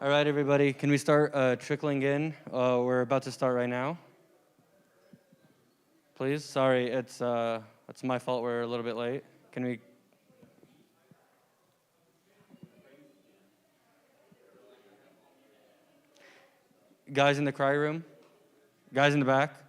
All right, everybody, can we start trickling in? We're about to start right now. Please, sorry, it's my fault. We're a little bit late. Can we? Guys in the cry room, guys in the back.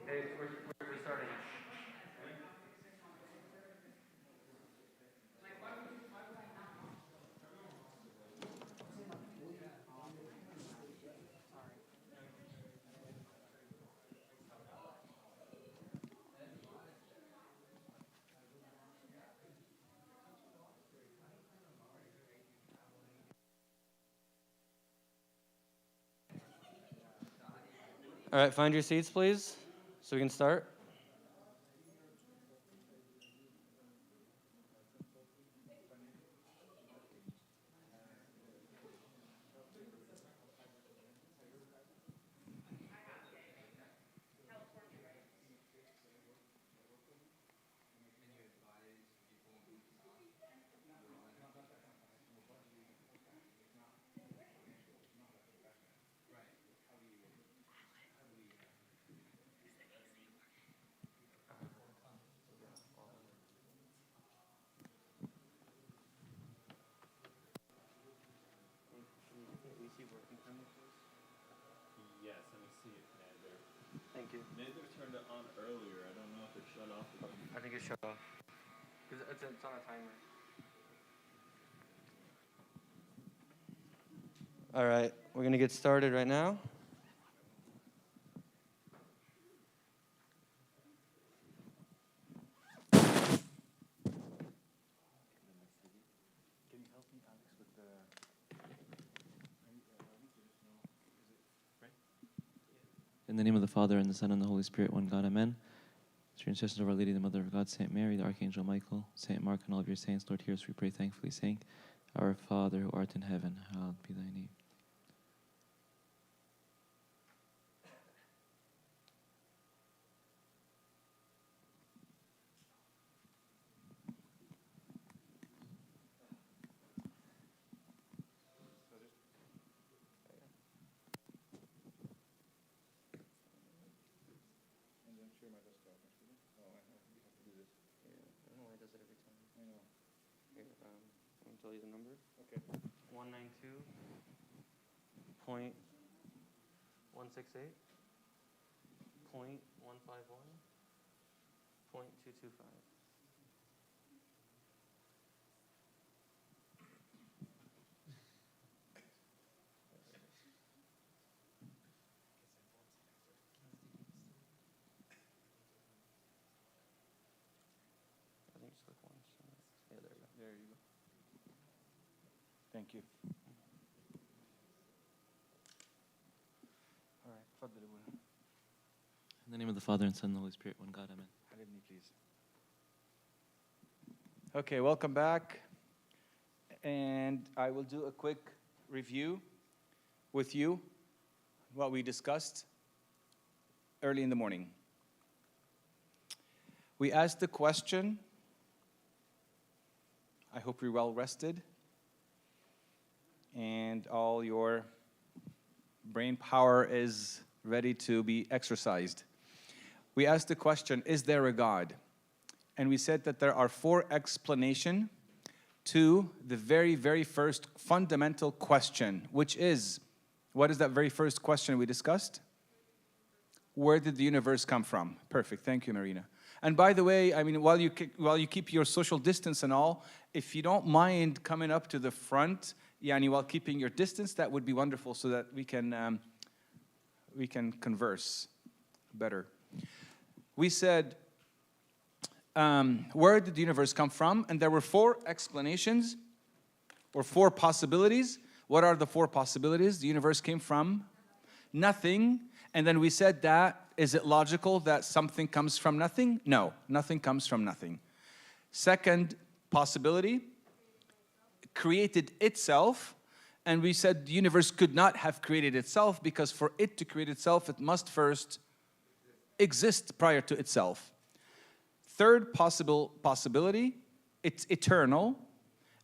Hey, we're starting. All right, find your seats, please, so we can start. Yes, let me see if Nader. Thank you. Nader turned it on earlier. I don't know if it shut off again. I think it's shut off. It's on a timer. All right, we're gonna get started right now. Can you help me, Alex, with the... In the name of the Father, and the Son, and the Holy Spirit, one God, amen. Through intercession of Our Lady, the Mother of God, Saint Mary, the Archangel Michael, Saint Mark, and all of your saints, Lord, hear us, we pray thankfully, saying, Our Father, who art in heaven, hallowed be thy name. And then share my desktop. Oh, I have to do this. Yeah, I don't know why it does it every time. I know. Here, I'm gonna tell you the number. Okay. 192.168. 0.151. 0.225. I think just click once. Yeah, there we go. There you go. Thank you. All right. تفضل أبونا. In the name of the Father, and Son, and the Holy Spirit, one God, amen. حبيبني, please. Okay, welcome back. And I will do a quick review with you what we discussed early in the morning. We asked the question, I hope you're well rested and all your brain power is ready to be exercised. We asked the question, is there a God? And we said that there are 4 explanations to the very, very first fundamental question, which is, What is that very first question we discussed? Where did the universe come from? Perfect. Thank you, Marina. And by the way, I mean, while you keep your social distance and all, if you don't mind coming up to the front, while keeping your distance, that would be wonderful, so that we can converse better. We said, where did the universe come from? And there were 4 explanations, or 4 possibilities. What are the 4 possibilities? The universe came from nothing. And then we said that, is it logical that something comes from nothing? No, nothing comes from nothing. Second possibility, created itself. And we said the universe could not have created itself, because for it to create itself, it must first exist prior to itself. Third possibility, it's eternal.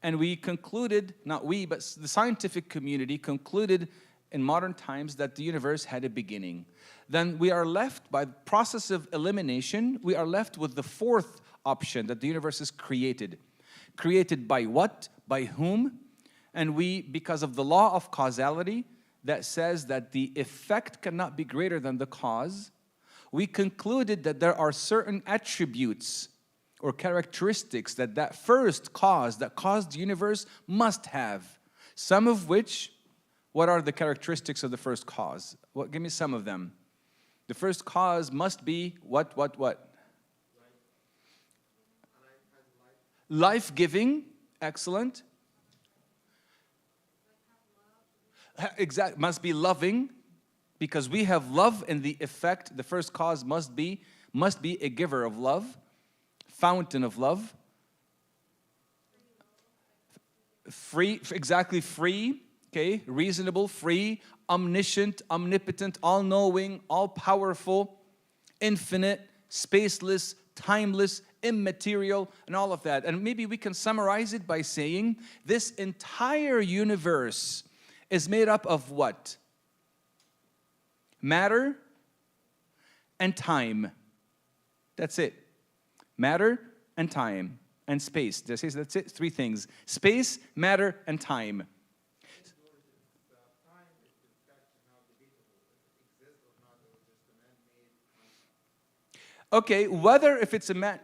And we concluded, not we, but the scientific community concluded in modern times that the universe had a beginning. Then we are left, by the process of elimination, we are left with the 4th option, that the universe is created. Created by what? By whom? And we, because of the law of causality that says that the effect cannot be greater than the cause, we concluded that there are certain attributes or characteristics that first cause, that caused the universe, must have. Some of which, what are the characteristics of the first cause? Give me some of them. The first cause must be what? Life-giving, excellent. Exactly, must be loving, because we have love in the effect. The first cause must be a giver of love, fountain of love. Free, exactly, free, okay, reasonable, free, omniscient, omnipotent, all-knowing, all-powerful, infinite, spaceless, timeless, immaterial, and all of that. And maybe we can summarize it by saying this entire universe is made up of what? Matter and time. That's it. Matter and time and space. That's it. 3 things. Space, matter, and time. Okay, whether if it's a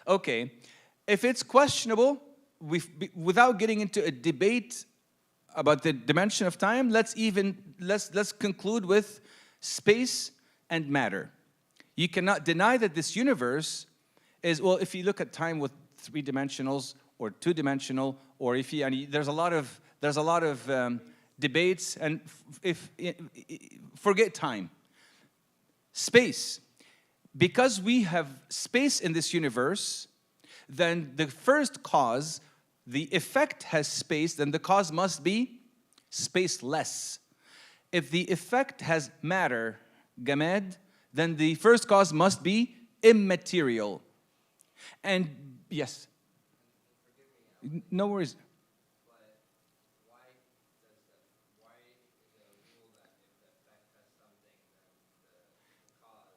okay, if it's questionable, without getting into a debate about the dimension of time, let's conclude with space and matter. You cannot deny that this universe is, well, if you look at time with 3-dimensionals or 2-dimensional, or if you, there's a lot of debates, and forget time. Space. Because we have space in this universe, then the first cause, the effect has space, then the cause must be spaceless. If the effect has matter, gamed, then the first cause must be immaterial. And yes, no worries.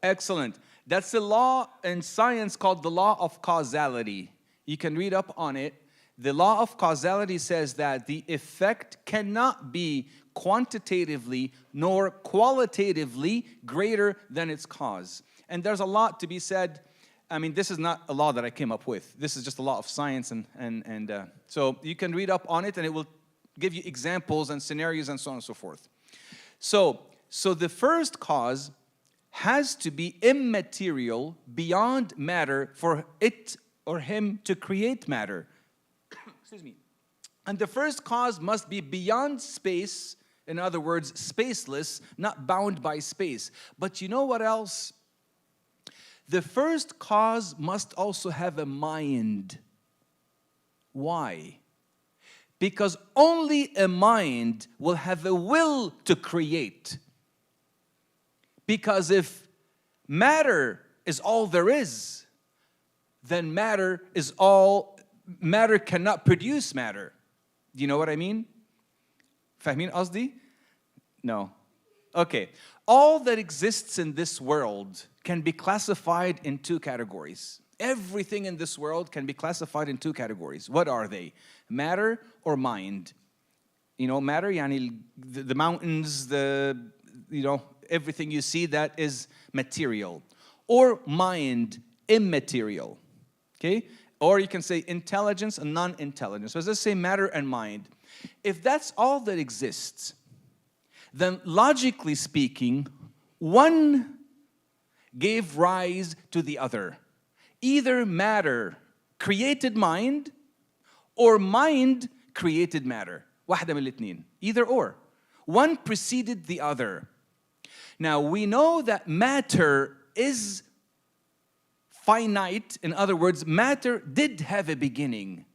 Excellent. That's the law in science called the law of causality. You can read up on it. The law of causality says that the effect cannot be quantitatively nor qualitatively greater than its cause. And there's a lot to be said. I mean, this is not a law that I came up with. This is just a law of science, and so you can read up on it, and it will give you examples and scenarios and so on and so forth. So the first cause has to be immaterial, beyond matter, for it or him to create matter. Excuse me. And the first cause must be beyond space, in other words, spaceless, not bound by space. But you know what else? The first cause must also have a mind. Why? Because only a mind will have a will to create. Because if matter is all there is, then matter cannot produce matter. Do you know what I mean? فاهمين قصدي? No. Okay. All that exists in this world can be classified in 2 categories. Everything in this world can be classified in 2 categories. What are they? Matter or mind? matter, يعني the mountains, everything you see that is material. Or mind, immaterial. Okay? Or you can say intelligence and non-intelligence. So let's say matter and mind. If that's all that exists, then logically speaking, one gave rise to the other. Either matter created mind, or mind created matter. واحدة من الاثنين. Either or. One preceded the other. Now we know that matter is finite. In other words, matter did have a beginning.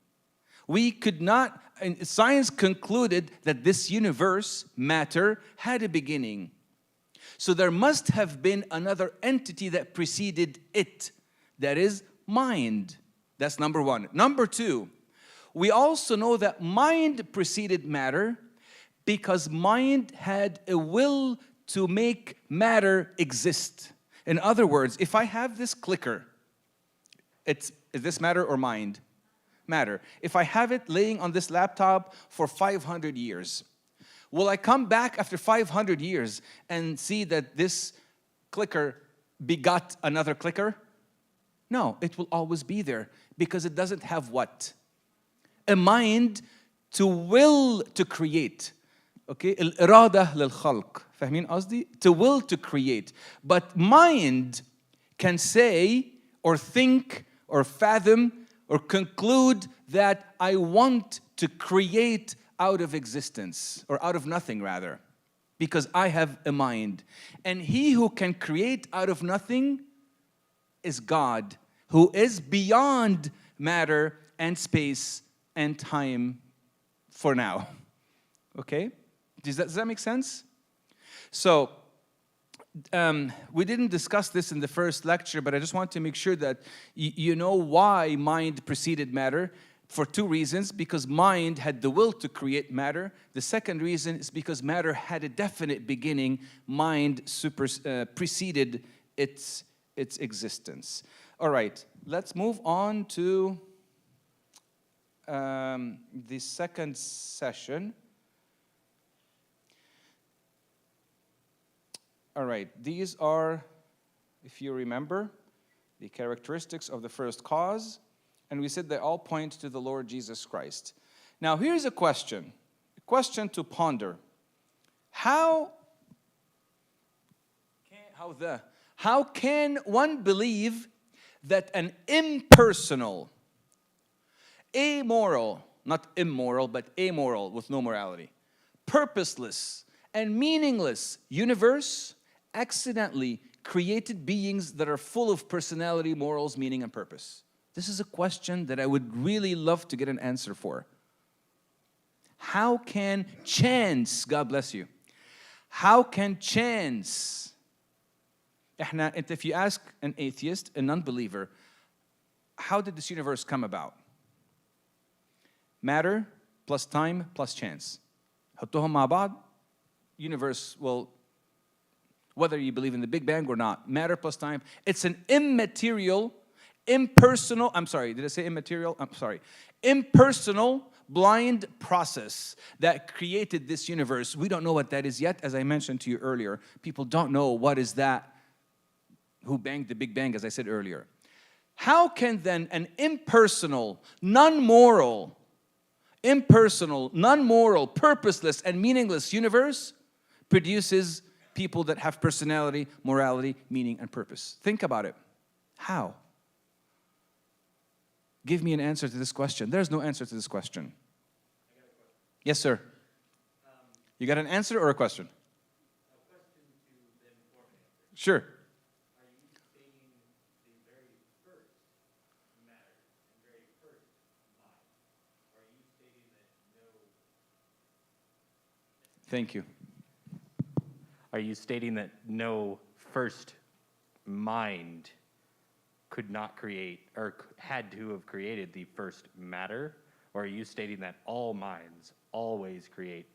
We could not, science concluded that this universe, matter, had a beginning. So there must have been another entity that preceded it. That is mind. That's number one. Number two, we also know that mind preceded matter because mind had a will to make matter exist. In other words, if I have this clicker, is this matter or mind? Matter. If I have it laying on this laptop for 500 years, will I come back after 500 years and see that this clicker begot another clicker? No, it will always be there because it doesn't have what? A mind to will to create. Okay? الإرادة للخلق. فاهمين قصدي? To will to create. But mind can say or think or fathom or conclude that I want to create out of existence, or out of nothing rather, because I have a mind. And he who can create out of nothing is God, who is beyond matter and space and time for now. Okay? Does that make sense? So, we didn't discuss this in the first lecture, but I just want to make sure that you know why mind preceded matter. For two reasons. Because mind had the will to create matter. The second reason is because matter had a definite beginning. Mind preceded its existence. All right, let's move on to the second session. All right, these are, if you remember, the characteristics of the first cause. And we said they all point to the Lord Jesus Christ. Now here's a question to ponder. How can one believe that an impersonal, amoral, not immoral, but amoral with no morality, purposeless and meaningless universe accidentally created beings that are full of personality, morals, meaning, and purpose? This is a question that I would really love to get an answer for. How can chance, God bless you, how can chance, if you ask an atheist, a non-believer, how did this universe come about? Matter plus time plus chance. حطوهم مع بعض, universe will, whether you believe in the Big Bang or not, matter plus time, it's an immaterial, impersonal, did I say immaterial? Impersonal, blind process that created this universe. We don't know what that is yet, as I mentioned to you earlier. People don't know what is that, who banged the Big Bang, as I said earlier. How can then an impersonal, non-moral, purposeless, and meaningless universe produces people that have personality, morality, meaning, and purpose? Think about it. How? Give me an answer to this question. There's no answer to this question. I got a question. Yes, sir. You got an answer or a question? A question to then form an answer. Sure. Are you stating the very first matter and very first mind? Or are you stating that no... Thank you. Are you stating that no first mind could not create, or had to have created the first matter? Or are you stating that all minds always create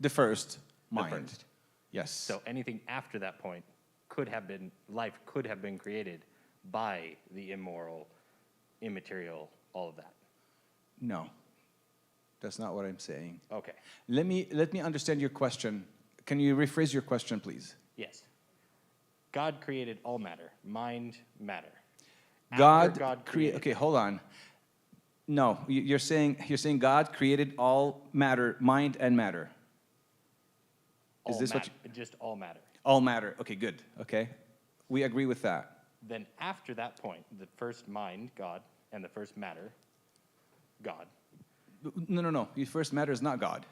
The first mind. the first? Yes. So anything after that point life could have been created by the immoral, immaterial, all of that. No. That's not what I'm saying. Okay. Let me understand your question. Can you rephrase your question, please? Yes. God created all matter, mind, matter. After God created. Okay, hold on. No, you're saying God created all matter, mind and matter. Is all this what matter, just all matter. all matter? Okay, good. Okay, we agree with that. Then after that point, the first mind, God, and the first matter, God. No. The first matter is not God.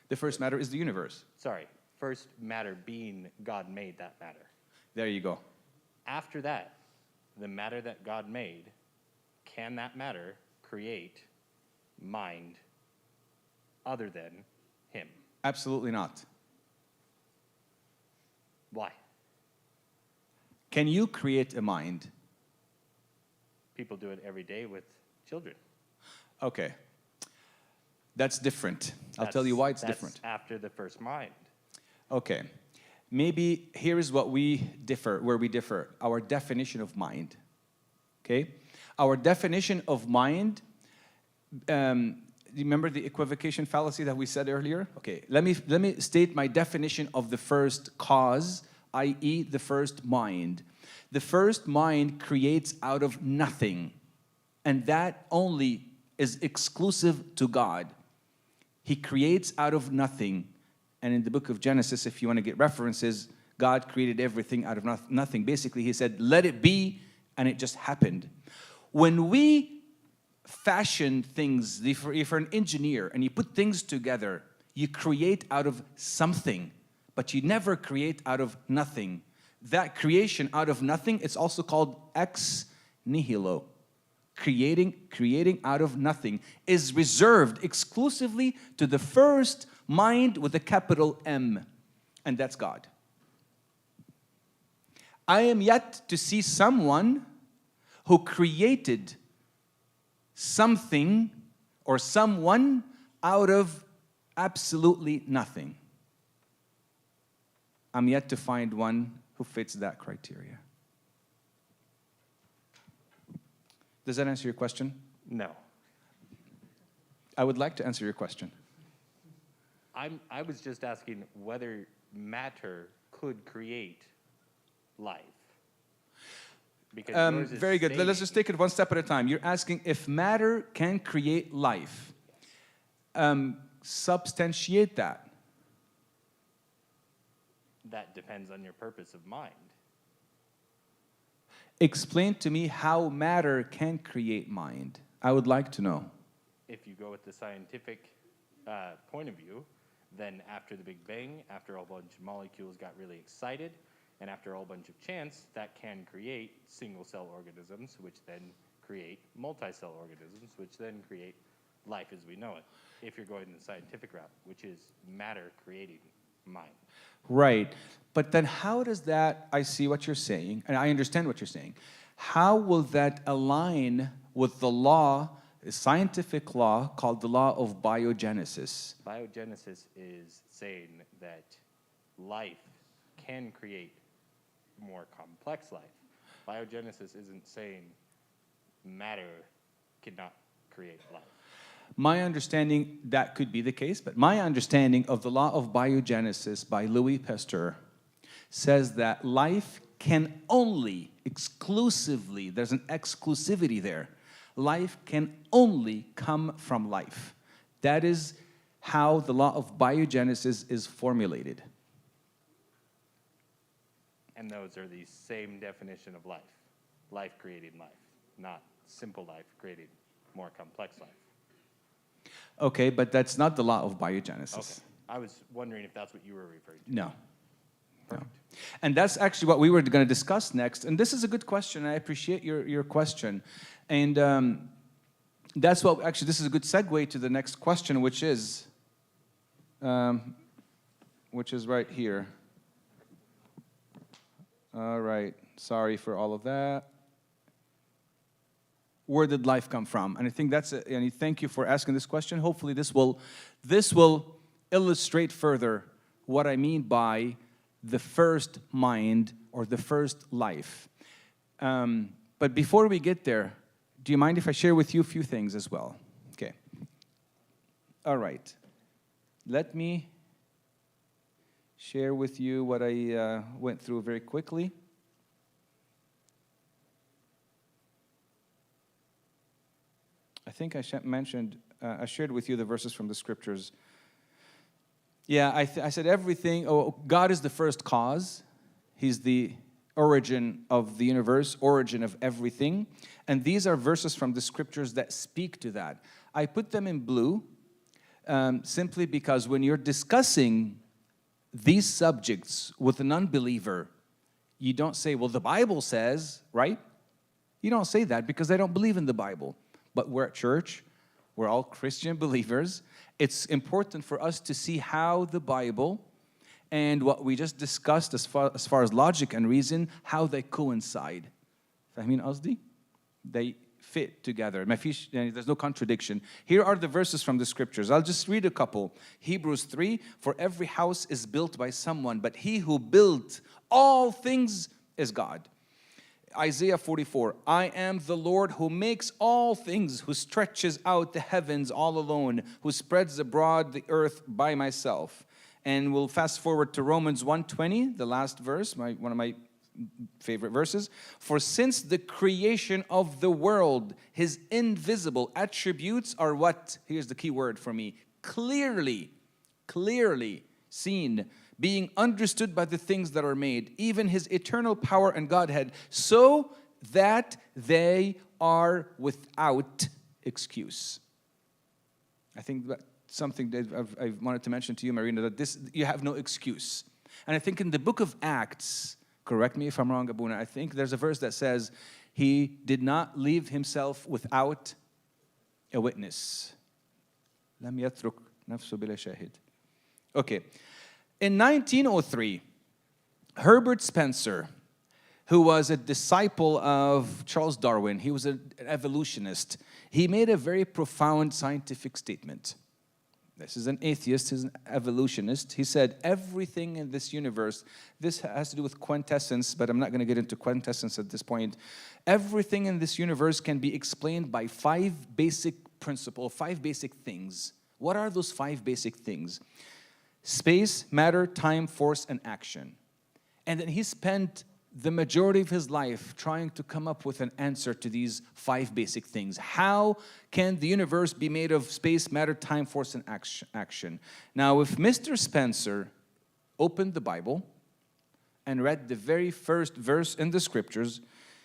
The first matter is the universe. Sorry, first matter being God made that matter. There you go. After that, the matter that God made, can that matter create mind other than him? Absolutely not. Why? Can you create a mind? People do it every day with children. Okay. That's different. I'll tell you why it's different. After the first mind. Okay. Maybe here is what where we differ. Our definition of mind. Okay? Our definition of mind, remember the equivocation fallacy that we said earlier? Okay, let me state my definition of the first cause, i.e. the first mind. The first mind creates out of nothing, and that only is exclusive to God. He creates out of nothing. And in the book of Genesis, if you want to get references, God created everything out of nothing. Basically, he said, let it be, and it just happened. When we fashion things, if you're an engineer and you put things together, you create out of something, but you never create out of nothing. That creation out of nothing, it's also called ex nihilo. Creating out of nothing is reserved exclusively to the first mind with a capital M, and that's God. I am yet to see someone who created something or someone out of absolutely nothing. I'm yet to find one who fits that criteria. Does that answer your question? No. I would like to answer your question. I was just asking whether matter could create life. Because yours is Very good. Let's just stating- take it one step at a time. You're asking if matter can create life. Substantiate that. That depends on your purpose of mind. Explain to me how matter can create mind. I would like to know. If you go with the scientific point of view, then after the Big Bang, after a whole bunch of molecules got really excited, and after a whole bunch of chance, that can create single-cell organisms, which then create multi-cell organisms, which then create life as we know it, if you're going the scientific route, which is matter creating mind. Right. But then how does that, I see what you're saying, and I understand what you're saying. How will that align with the law, a scientific law called the law of biogenesis? Biogenesis is saying that life can create more complex life. Biogenesis isn't saying matter cannot create life. My understanding, that could be the case, but my understanding of the law of biogenesis by Louis Pasteur says that life can only, exclusively, there's an exclusivity there, life can only come from life. That is how the law of biogenesis is formulated. And those are the same definition of life. Life creating life, not simple life creating more complex life. Okay, but that's not the law of biogenesis. Okay. I was wondering if that's what you were referring to. No. Perfect. No. And that's actually what we were going to discuss next. And this is a good question. I appreciate your question. And that's what, actually, this is a good segue to the next question, which is right here. All right. Sorry for all of that. Where did life come from? And I think and thank you for asking this question. Hopefully this will illustrate further what I mean by the first mind or the first life. But before we get there, do you mind if I share with you a few things as well? Okay. All right. Let me share with you what I went through very quickly. I think I shared with you the verses from the scriptures. Yeah, I said everything. God is the first cause. He's the origin of the universe, origin of everything. And these are verses from the scriptures that speak to that. I put them in blue simply because when you're discussing these subjects with an unbeliever, you don't say, well, the Bible says, right? You don't say that because they don't believe in the Bible. But we're at church. We're all Christian believers. It's important for us to see how the Bible and what we just discussed as far as logic and reason, how they coincide. فاهمين قصدي? They fit together. There's no contradiction. Here are the verses from the scriptures. I'll just read a couple. Hebrews 3, for every house is built by someone, but he who built all things is God. Isaiah 44, I am the Lord who makes all things, who stretches out the heavens all alone, who spreads abroad the earth by myself. And we'll fast forward to Romans 1:20, the last verse, one of my favorite verses. For since the creation of the world, his invisible attributes are what? Here's the key word for me. Clearly seen, being understood by the things that are made, even his eternal power and Godhead, so that they are without excuse. I think that's something that I've wanted to mention to you, Marina, that you have no excuse. And I think in the book of Acts, correct me if I'm wrong, Abuna, I think there's a verse that says, he did not leave himself without a witness. لم يترك نفسه بلا شاهد. Okay. In 1903, Herbert Spencer, who was a disciple of Charles Darwin, he was an evolutionist, he made a very profound scientific statement. This is an atheist, he's an evolutionist. He said, everything in this universe, this has to do with quintessence, but I'm not going to get into quintessence at this point. Everything in this universe can be explained by 5 basic principles, 5 basic things. What are those 5 basic things? Space, matter, time, force, and action. And then he spent the majority of his life trying to come up with an answer to these 5 basic things. How can the universe be made of space, matter, time, force, and action? Now, if Mr. Spencer opened the Bible and read the very first verse in the scriptures,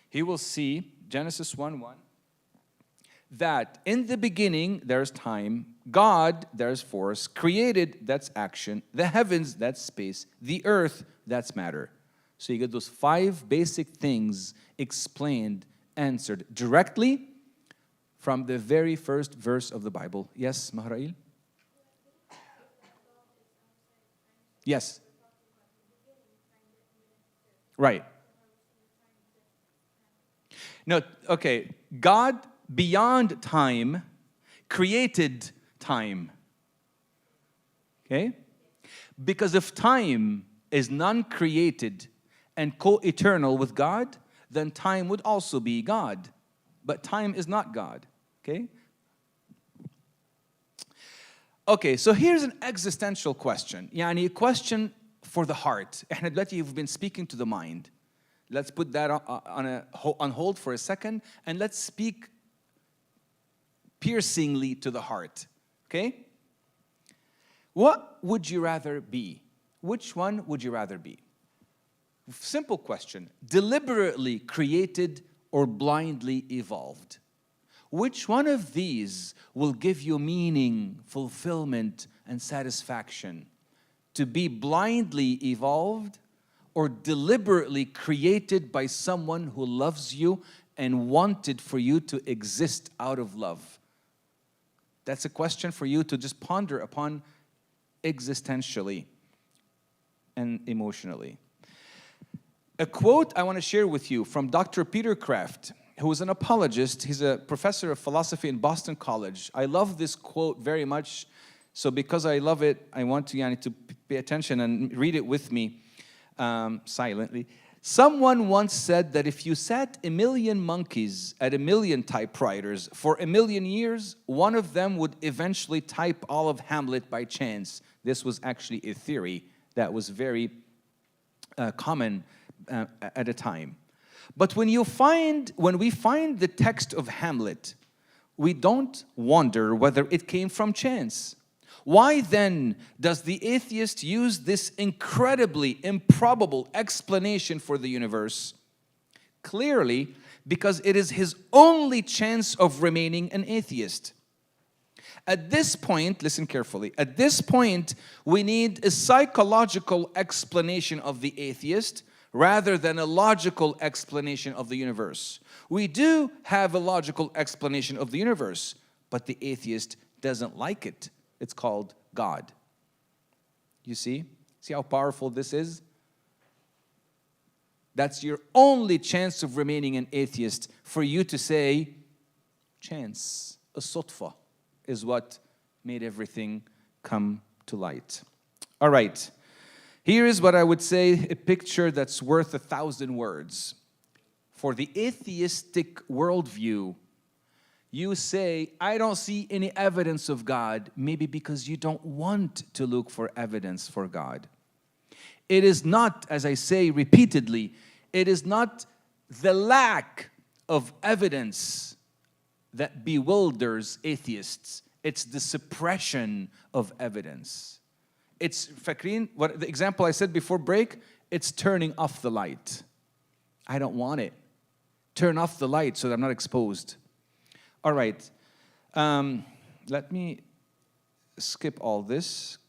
he will see Genesis 1:1. That in the beginning, there's time, God, there's force, created, that's action, the heavens, that's space, the earth, that's matter. So you get those 5 basic things explained, answered directly from the very first verse of the Bible. Yes, Mahrail? Yes. Right. No, okay. God, beyond time, created time. Okay? Because if time is non-created and co-eternal with God, then time would also be God. But time is not God. Okay? Okay, so here's an existential question. يعني a question for the heart. احنا دلوقتي you've been speaking to the mind. Let's put that on hold for a second and let's speak piercingly to the heart. Okay? What would you rather be? Which one would you rather be? Simple question. Deliberately created or blindly evolved? Which one of these will give you meaning, fulfillment, and satisfaction? To be blindly evolved or deliberately created by someone who loves you and wanted for you to exist out of love? That's a question for you to just ponder upon existentially and emotionally. A quote I want to share with you from Dr. Peter Kraft, who is an apologist. He's a professor of philosophy in Boston College. I love this quote very much. So because I love it, I want to pay attention and read it with me silently. Someone once said that if you sat 1,000,000 monkeys at 1,000,000 typewriters for 1,000,000 years, one of them would eventually type all of Hamlet by chance. This was actually a theory that was very common at a time. But when we find the text of Hamlet, we don't wonder whether it came from chance. Why then does the atheist use this incredibly improbable explanation for the universe? Clearly, because it is his only chance of remaining an atheist. At this point, listen carefully, at this point, we need a psychological explanation of the atheist rather than a logical explanation of the universe. We do have a logical explanation of the universe, but the atheist doesn't like it. It's called God. You see? See how powerful this is? That's your only chance of remaining an atheist, for you to say, chance, a sutfa, is what made everything come to light. All right. Here is what I would say, a picture that's worth 1,000 words. For the atheistic worldview, you say, I don't see any evidence of God, maybe because you don't want to look for evidence for God. It is not, as I say repeatedly, it is not the lack of evidence that bewilders atheists. It's the suppression of evidence. It's, Fakrin, what the example I said before break, it's turning off the light. I don't want it. Turn off the light so that I'm not exposed. All right, let me skip all this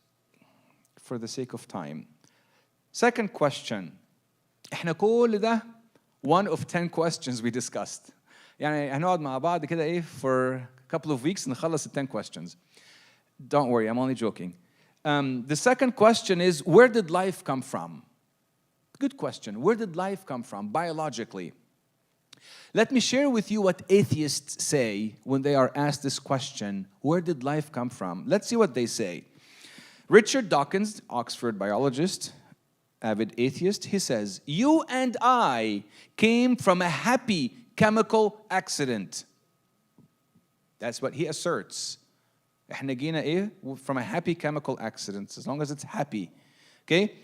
for the sake of time. Second question. احنا كل ده one of 10 questions we discussed. يعني هنقعد مع بعض كده ايه for a couple of weeks نخلص 10 questions. Don't worry, I'm only joking. The second question is, where did life come from? Good question. Where did life come from biologically? Let me share with you what atheists say when they are asked this question, where did life come from? Let's see what they say. Richard Dawkins, Oxford biologist, avid atheist, he says, you and I came from a happy chemical accident. That's what he asserts. احنا جينا ايه? From a happy chemical accident, as long as it's happy. Okay?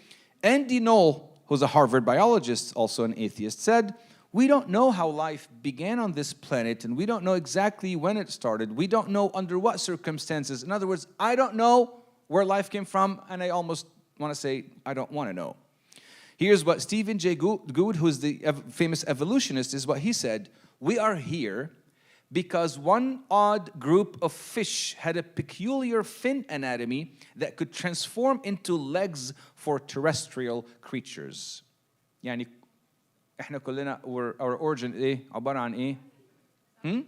Andy Knoll, who's a Harvard biologist, also an atheist, said, we don't know how life began on this planet, and we don't know exactly when it started. We don't know under what circumstances. In other words, I don't know where life came from, and I almost want to say I don't want to know. Here's what Stephen Jay Gould, who's the famous evolutionist, is what he said. We are here because one odd group of fish had a peculiar fin anatomy that could transform into legs for terrestrial creatures. يعني احنا كلنا our origin ايه عبارة عن ايه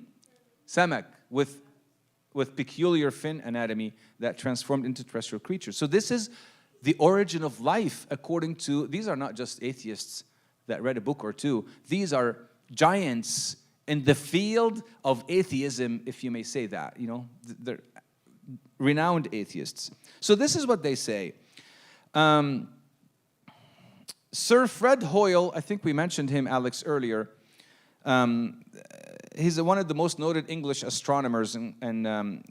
سمك with peculiar fin anatomy that transformed into terrestrial creatures. So this is the origin of life according to, these are not just atheists that read a book or two. These are giants in the field of atheism, if you may say that. You know, they're renowned atheists. So this is what they say. Sir Fred Hoyle, I think we mentioned him, Alex, earlier. He's one of the most noted English astronomers and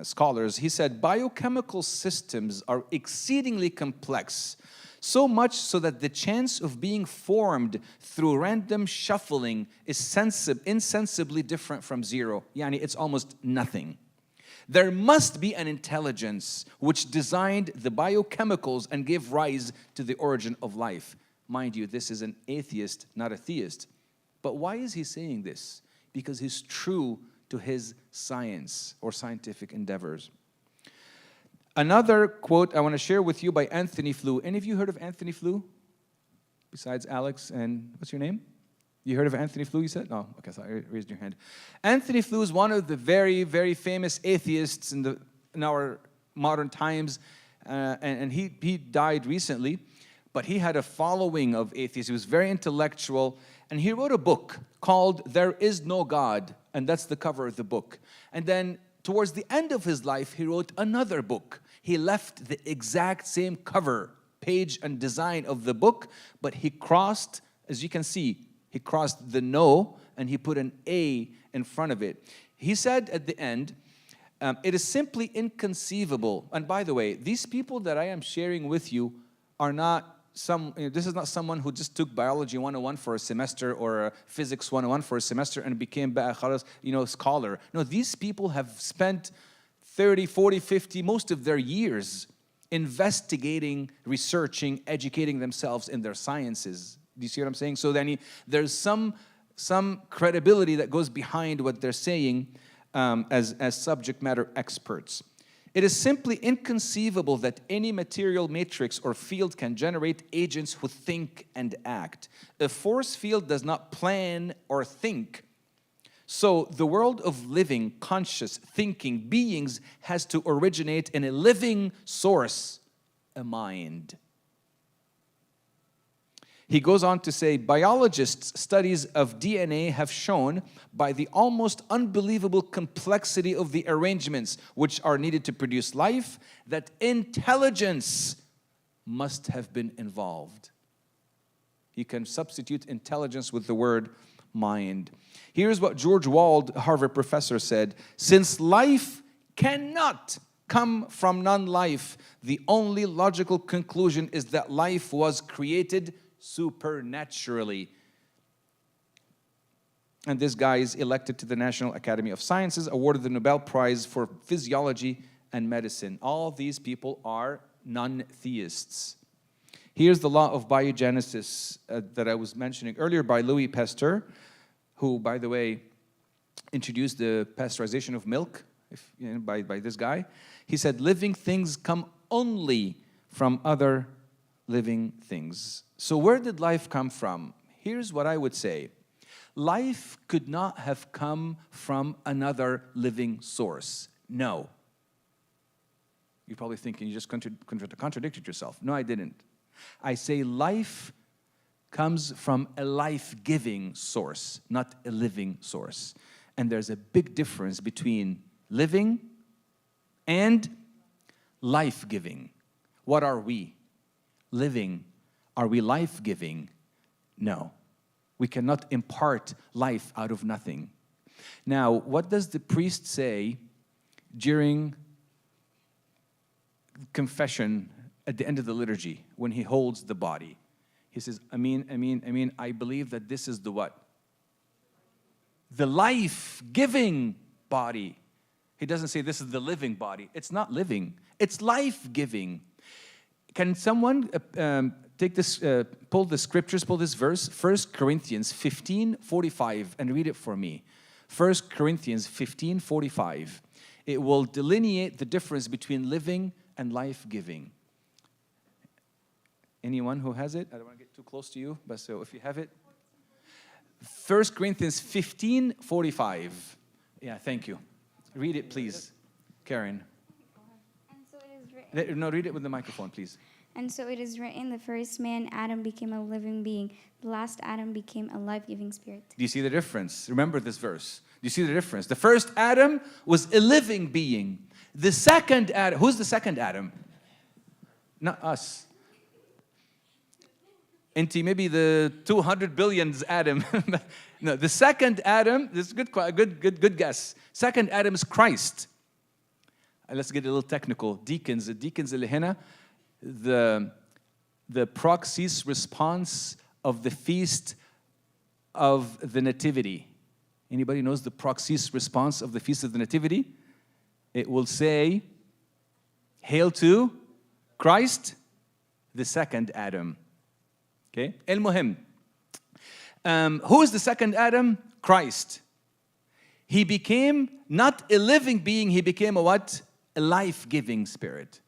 scholars. He said, biochemical systems are exceedingly complex, so much so that the chance of being formed through random shuffling is insensibly different from zero. Yani, it's almost nothing. There must be an intelligence which designed the biochemicals and gave rise to the origin of life. Mind you, this is an atheist, not a theist. But why is he saying this? Because he's true to his science or scientific endeavors. Another quote I want to share with you by Anthony Flew. Any of you heard of Anthony Flew? Besides Alex and, what's your name? You heard of Anthony Flew, you said? No, okay, so I raised your hand. Anthony Flew is one of the very, very famous atheists in our modern times, and he died recently, but he had a following of atheists. He was very intellectual, and he wrote a book called There Is No God, and that's the cover of the book. And then towards the end of his life, he wrote another book. He left the exact same cover, page, and design of the book, but he crossed As you can see, he crossed the no and he put an A in front of it. He said at the end, it is simply inconceivable. And by the way, these people that I am sharing with you are not this is not someone who just took biology 101 for a semester or physics 101 for a semester and became a scholar. No, these people have spent 30, 40, 50, most of their years investigating, researching, educating themselves in their sciences. Do you see what I'm saying? So then there's some credibility that goes behind what they're saying as subject matter experts. It is simply inconceivable that any material matrix or field can generate agents who think and act. A force field does not plan or think. So the world of living, conscious, thinking beings has to originate in a living source, a mind. He goes on to say, biologists' studies of DNA have shown by the almost unbelievable complexity of the arrangements which are needed to produce life, that intelligence must have been involved. You can substitute intelligence with the word mind. Here's what George Wald, a Harvard professor, said: since life cannot come from non-life, the only logical conclusion is that life was created supernaturally. And this guy is elected to the National Academy of Sciences, awarded the Nobel Prize for Physiology and Medicine. All these people are non-theists. Here's the law of biogenesis that I was mentioning earlier by Louis Pasteur, who, by the way, introduced the pasteurization of milk by this guy. He said, living things come only from other living things. So where did life come from? Here's what I would say. Life could not have come from another living source. No. You're probably thinking you just contradicted yourself. No, I didn't. I say life comes from a life-giving source, not a living source. And there's a big difference between living and life-giving. What are we? Living. Are we life-giving? No. We cannot impart life out of nothing. Now, what does the priest say during confession at the end of the liturgy when he holds the body? He says, Amin, I believe that this is the what? The life-giving body. He doesn't say this is the living body. It's not living. It's life-giving. Can someone take this, pull the scriptures, pull this verse, 1 Corinthians 15:45, and read it for me. 1 Corinthians 15:45. It will delineate the difference between living and life-giving. Anyone who has it? I don't want to get too close to you, but so if you have it. 1 Corinthians 15:45. Yeah, thank you. Read it, please, Karen. And so it is written. No, read it with the microphone, please. And so it is written, the first man, Adam, became a living being. The last Adam became a life-giving spirit. Do you see the difference? Remember this verse. Do you see the difference? The first Adam was a living being. The second Adam, who's the second Adam? Not us. Into maybe the 200 billionth Adam. No, the second Adam, this is good guess. Second Adam is Christ. Let's get a little technical. Deacons اللي هنا, the proxys response of the feast of the Nativity. Anybody knows the proxys response of the feast of the Nativity? It will say, "Hail to Christ, the second Adam." Okay? المهم. Who is the second Adam? Christ. He became not a living being, he became a what? A life-giving spirit.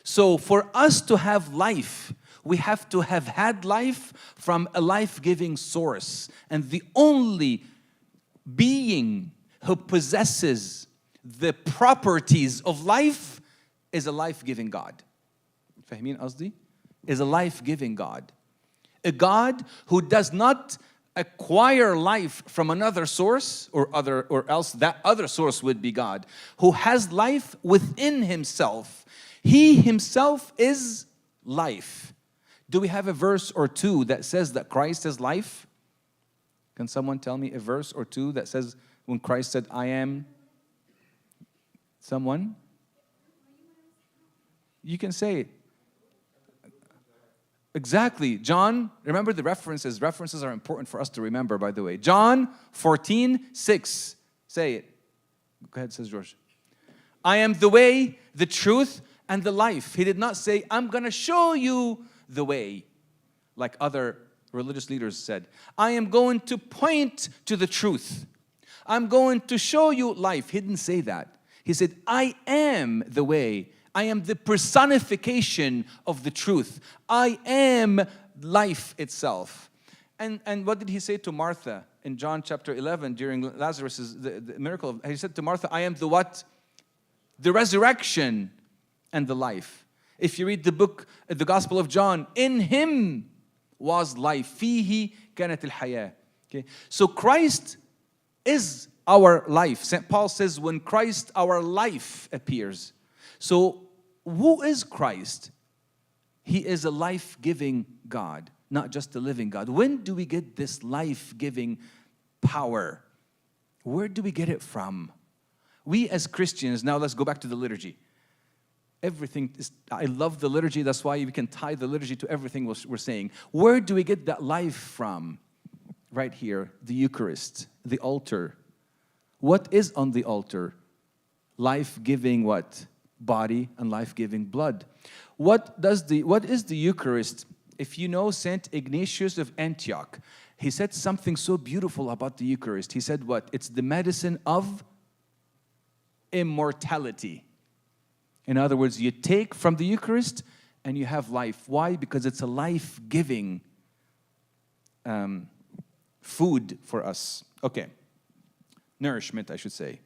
So for us to have life, we have to have had life from a life-giving source. And the only being who possesses the properties of life is a life-giving God. فاهمين قصدي? Is a life-giving God. A God who does not acquire life from another source or else that other source would be God, who has life within himself. He himself is life. Do we have a verse or two that says that Christ is life? Can someone tell me a verse or two that says when Christ said, I am? Someone? You can say it. Exactly. John, remember the references. References are important for us to remember, by the way. John 14:6. Say it. Go ahead, says George. I am the way, the truth, and the life. He did not say, I'm going to show you the way, like other religious leaders said. I am going to point to the truth. I'm going to show you life. He didn't say that. He said, I am the way. I am the personification of the truth. I am life itself. And what did he say to Martha in John chapter 11 during Lazarus' the miracle? He said to Martha, I am the what? The resurrection and the life. If you read the Gospel of John, in him was life. فيه كانت الحياة. Okay? So Christ is our life. St. Paul says, when Christ, our life, appears. So who is Christ? He is a life-giving God, not just a living God. When do we get this life-giving power? Where do we get it from? We as Christians, now let's go back to the liturgy. Everything is, I love the liturgy. That's why we can tie the liturgy to everything we're saying. Where do we get that life from? Right here, the Eucharist, the altar. What is on the altar? Life-giving what? Body and life-giving blood. What is the Eucharist? If you know Saint Ignatius of Antioch, he said something so beautiful about the Eucharist. He said what? It's the medicine of immortality. In other words, you take from the Eucharist and you have life. Why? Because it's a life-giving food for us. Okay. Nourishment, I should say.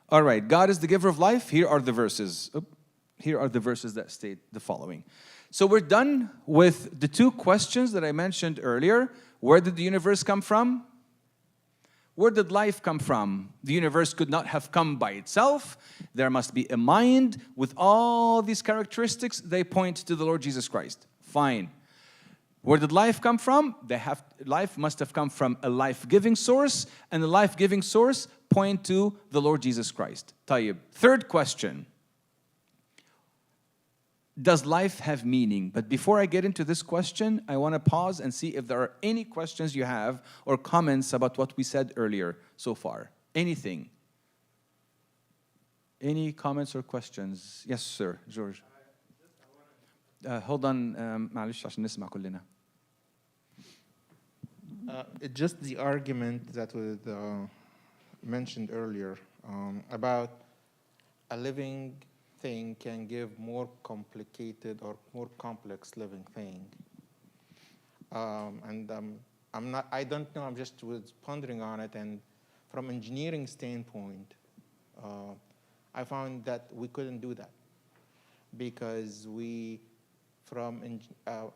All right. God is the giver of life. Here are the verses. Here are the verses that state the following. So we're done with the two questions that I mentioned earlier. Where did the universe come from? Where did life come from? The universe could not have come by itself. There must be a mind with all these characteristics. They point to the Lord Jesus Christ. Fine. Where did life come from? Life must have come from a life-giving source, and the life-giving source point to the Lord Jesus Christ. Tayyib. Third question. Does life have meaning? But before I get into this question, I want to pause and see if there are any questions you have or comments about what we said earlier so far. Anything? Any comments or questions? Yes, sir, George. Hold on, معلش عشان نسمع كلنا. Just the argument that was mentioned earlier about a living thing can give more complicated or more complex living thing. I don't know, I'm just was pondering on it, and from engineering standpoint, I found that we couldn't do that because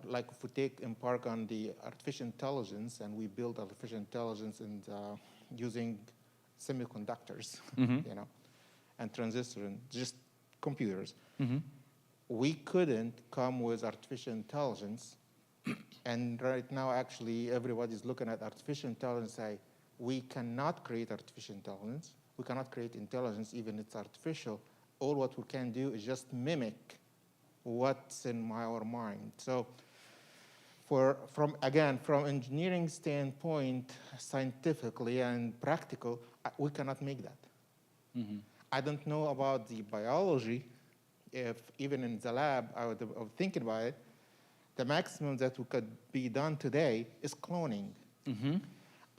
like if we embark on the artificial intelligence and we build artificial intelligence and using semiconductors, and transistors and just computers, we couldn't come with artificial intelligence. And right now, actually, everybody's looking at artificial intelligence and say, we cannot create artificial intelligence. We cannot create intelligence, even if it's artificial. All what we can do is just mimic what's in our mind. So from engineering standpoint, scientifically and practical, we cannot make that. I don't know about the biology. If even in the lab, I was thinking about it, the maximum that could be done today is cloning.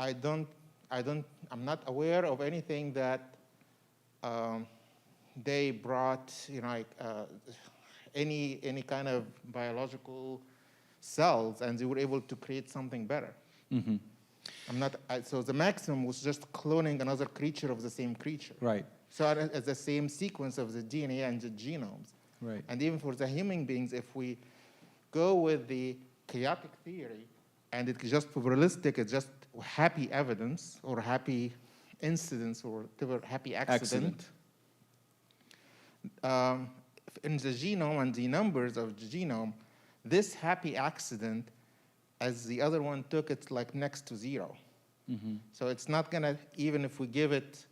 I'm not aware of anything that they brought, any kind of biological cells, and they were able to create something better. So the maximum was just cloning another creature of the same creature. Right. So it's the same sequence of the DNA and the genomes. Right. And even for the human beings, if we go with the chaotic theory, and it's just probabilistic, it's just happy evidence or happy incidents or whatever, happy accident. In the genome and the numbers of the genome, this happy accident, as the other one took, it's like next to zero. So it's not gonna, even if we give it,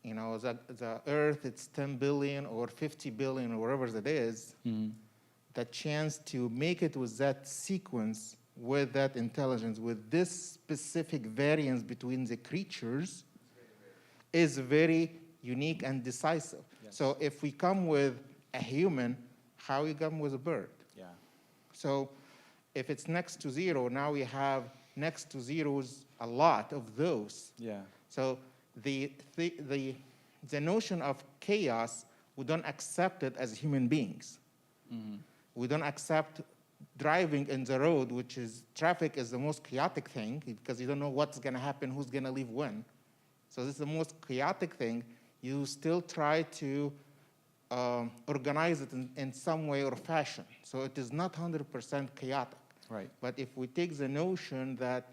you know, the Earth, it's 10 billion or 50 billion or whatever it is, the chance to make it with that sequence, with that intelligence, with this specific variance between the creatures is very unique and decisive. So if we come with a human, how we come with a bird? So if it's next to zero, now we have next to zeros a lot of those. So the notion of chaos, we don't accept it as human beings. We don't accept driving in the road, which is traffic is the most chaotic thing because you don't know what's gonna happen, who's gonna leave when. So this is the most chaotic thing. You still try to organize it in some way or fashion. So it is not 100% chaotic. Right. But if we take the notion that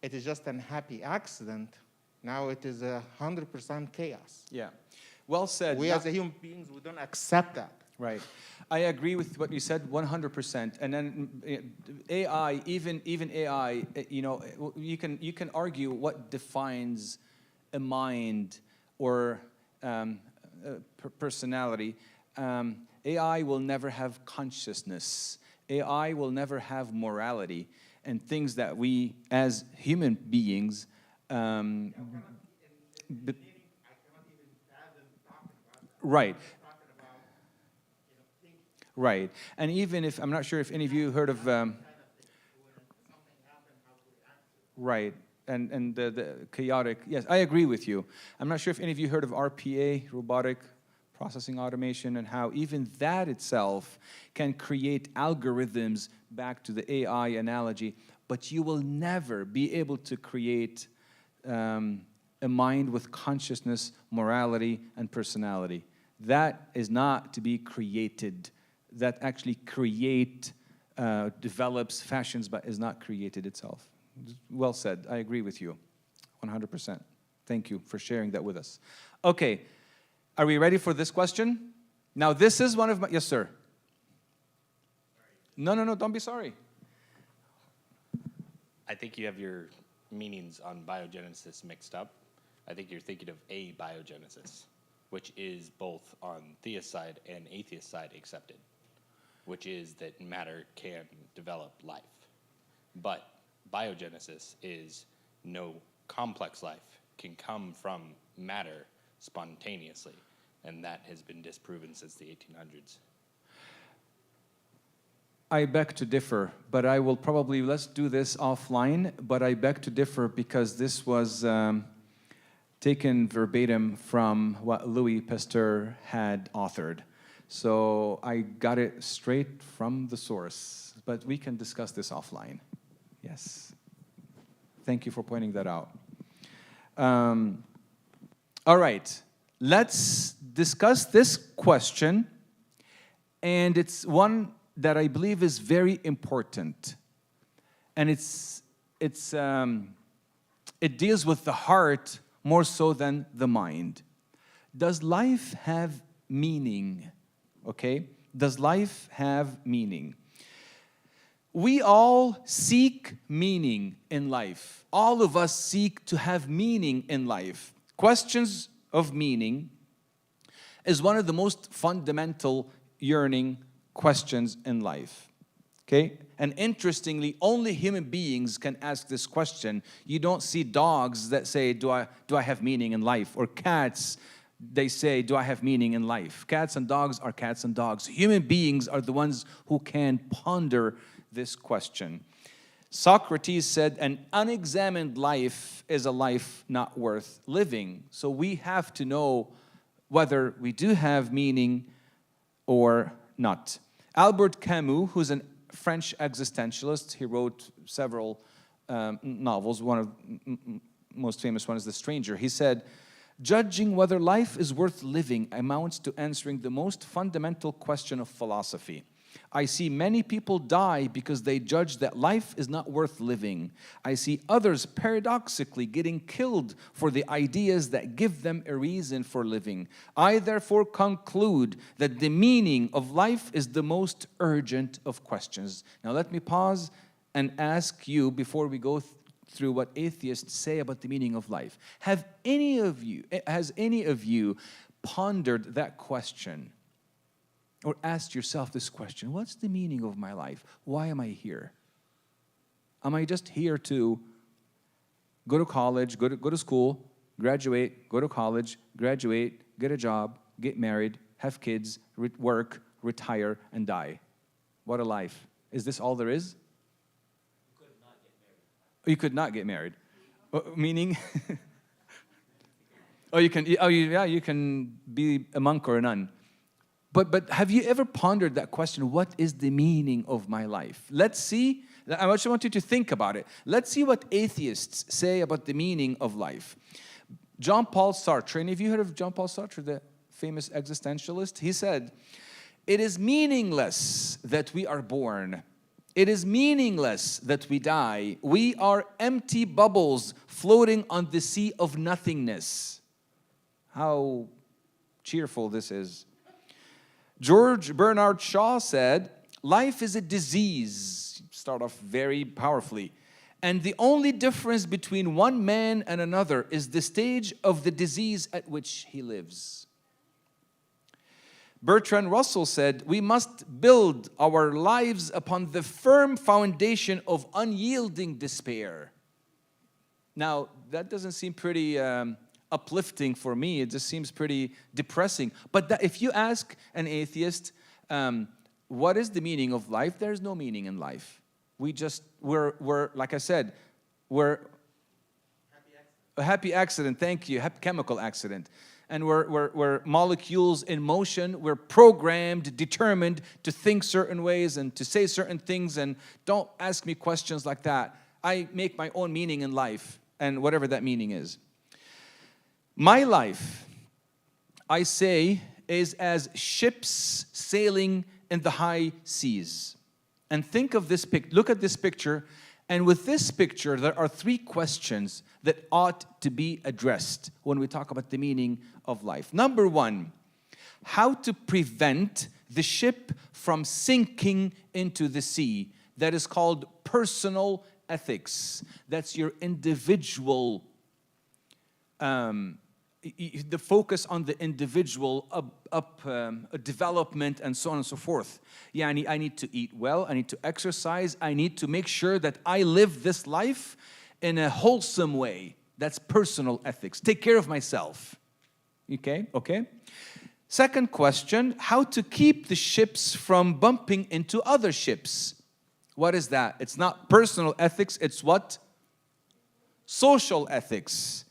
it is just an happy accident, now it is 100% chaos. Yeah. Well said. We as a human beings, we don't accept that. Right. I agree with what you said 100%. And then AI, even AI, you know, you can argue what defines a mind or personality. AI will never have consciousness. AI will never have morality and things that we as human beings right. Right. And even if, I'm not sure if any of you heard of right. And the chaotic, yes, I agree with you. I'm not sure if any of you heard of RPA, robotic processing automation, and how even that itself can create algorithms, back to the AI analogy, but you will never be able to create a mind with consciousness, morality, and personality. That is not to be created. That actually develops, fashions, but is not created itself. Well said. I agree with you 100%. Thank you for sharing that with us. Okay. Are we ready for this question? Now, this is one of my... Yes, sir. No, don't be sorry. I think you have your meanings on biogenesis mixed up. I think you're thinking of abiogenesis, which is both on theist side and atheist side accepted, which is that matter can develop life. But biogenesis is no complex life can come from matter spontaneously, and that has been disproven since the 1800s. I beg to differ, but I will probably, let's do this offline, but I beg to differ because this was taken verbatim from what Louis Pasteur had authored. So I got it straight from the source, but we can discuss this offline. Yes. Thank you for pointing that out. All right, let's discuss this question, and it's one that I believe is very important, and it deals with the heart more so than the mind. Does life have meaning? Okay, does life have meaning? We all seek meaning in life. All of us seek to have meaning in life. Questions of meaning is one of the most fundamental yearning questions in life. Okay? And interestingly, only human beings can ask this question. You don't see dogs that say, do I have meaning in life? Or cats, they say, do I have meaning in life? Cats and dogs are cats and dogs. Human beings are the ones who can ponder this question. Socrates said, an unexamined life is a life not worth living. So we have to know whether we do have meaning or not. Albert Camus, who's a French existentialist, he wrote several novels. One of the most famous one is The Stranger. He said, judging whether life is worth living amounts to answering the most fundamental question of philosophy. I see many people die because they judge that life is not worth living. I see others paradoxically getting killed for the ideas that give them a reason for living. I therefore conclude that the meaning of life is the most urgent of questions. Now let me pause and ask you before we go through what atheists say about the meaning of life. Has any of you pondered that question? Or asked yourself this question: what's the meaning of my life? Why am I here? Am I just here to go to college, go to school, graduate, go to college, graduate, get a job, get married, have kids, work, retire, and die? What a life. Is this all there is? You could not get married. Meaning? You can be a monk or a nun. But have you ever pondered that question? What is the meaning of my life? Let's see. I just want you to think about it. Let's see what atheists say about the meaning of life. Jean-Paul Sartre. Any of you heard of Jean-Paul Sartre, the famous existentialist? He said, "It is meaningless that we are born. It is meaningless that we die. We are empty bubbles floating on the sea of nothingness." How cheerful this is. George Bernard Shaw said, "Life is a disease." Start off very powerfully. "And the only difference between one man and another is the stage of the disease at which he lives." Bertrand Russell said, "We must build our lives upon the firm foundation of unyielding despair." Now, that doesn't seem pretty uplifting for me. It just seems pretty depressing. But if you ask an atheist, what is the meaning of life? There's no meaning in life. We're like I said, we're a happy accident. Thank you, chemical accident. And we're molecules in motion. We're programmed, determined to think certain ways and to say certain things. And don't ask me questions like that. I make my own meaning in life, and whatever that meaning is. My life, I say, is as ships sailing in the high seas. And think of this picture. Look at this picture. And with this picture, there are three questions that ought to be addressed when we talk about the meaning of life. Number one, how to prevent the ship from sinking into the sea. That is called personal ethics. That's your individual the focus on the individual development and so on and so forth. Yeah, I need to eat well. I need to exercise. I need to make sure that I live this life in a wholesome way. That's personal ethics. Take care of myself. Okay? Second question, how to keep the ships from bumping into other ships. What is that? It's not personal ethics. It's what? Social ethics.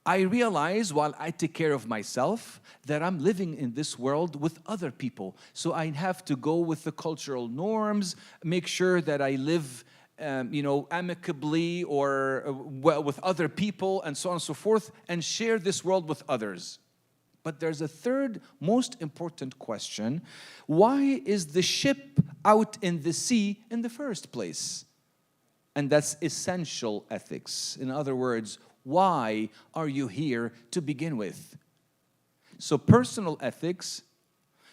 I realize while I take care of myself that I'm living in this world with other people. So I have to go with the cultural norms, make sure that I live amicably or well with other people and so on and so forth, and share this world with others. But there's a third most important question. Why is the ship out in the sea in the first place? And that's essential ethics. In other words, why are you here to begin with? So personal ethics,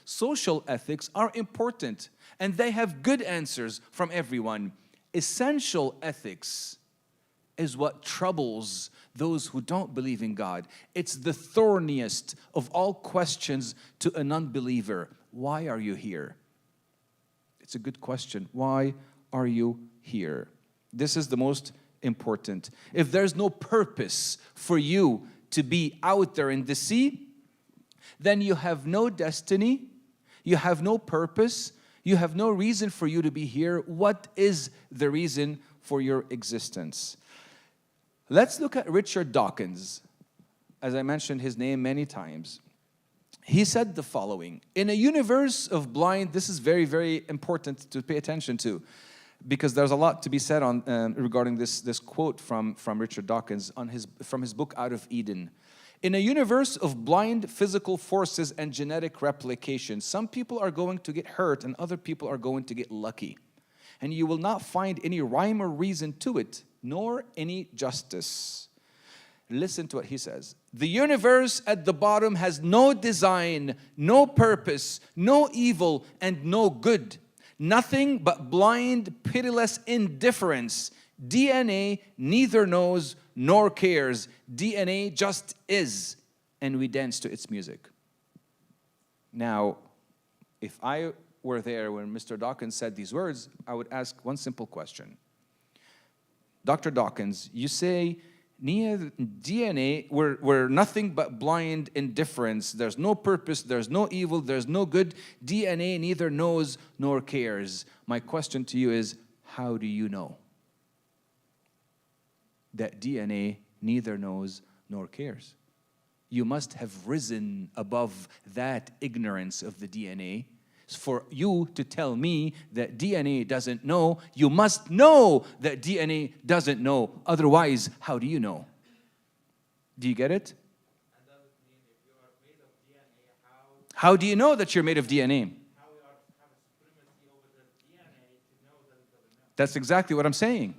social ethics are important, and they have good answers from everyone. Essential ethics is what troubles those who don't believe in God. It's the thorniest of all questions to an unbeliever. Why are you here? It's a good question. Why are you here? This is the most important. If there's no purpose for you to be out there in the sea, then you have no destiny, you have no purpose, you have no reason for you to be here. What is the reason for your existence? Let's look at Richard Dawkins. As I mentioned his name many times. He said the following: in a universe of blind, this is very, very important to pay attention to, because there's a lot to be said on regarding this quote from Richard Dawkins from his book Out of Eden. In a universe of blind physical forces and genetic replication, some people are going to get hurt and other people are going to get lucky. And you will not find any rhyme or reason to it, nor any justice. Listen to what he says. The universe at the bottom has no design, no purpose, no evil, and no good. Nothing but blind, pitiless indifference. DNA neither knows nor cares. DNA just is. And we dance to its music. Now, if I were there when Mr. Dawkins said these words, I would ask one simple question. Dr. Dawkins, you say DNA, we're nothing but blind indifference. There's no purpose, there's no evil, there's no good. DNA neither knows nor cares. My question to you is, how do you know that DNA neither knows nor cares? You must have risen above that ignorance of the DNA. For you to tell me that DNA doesn't know, you must know that DNA doesn't know. Otherwise, how do you know? Do you get it? How do you know that you're made of DNA? That's exactly what I'm saying.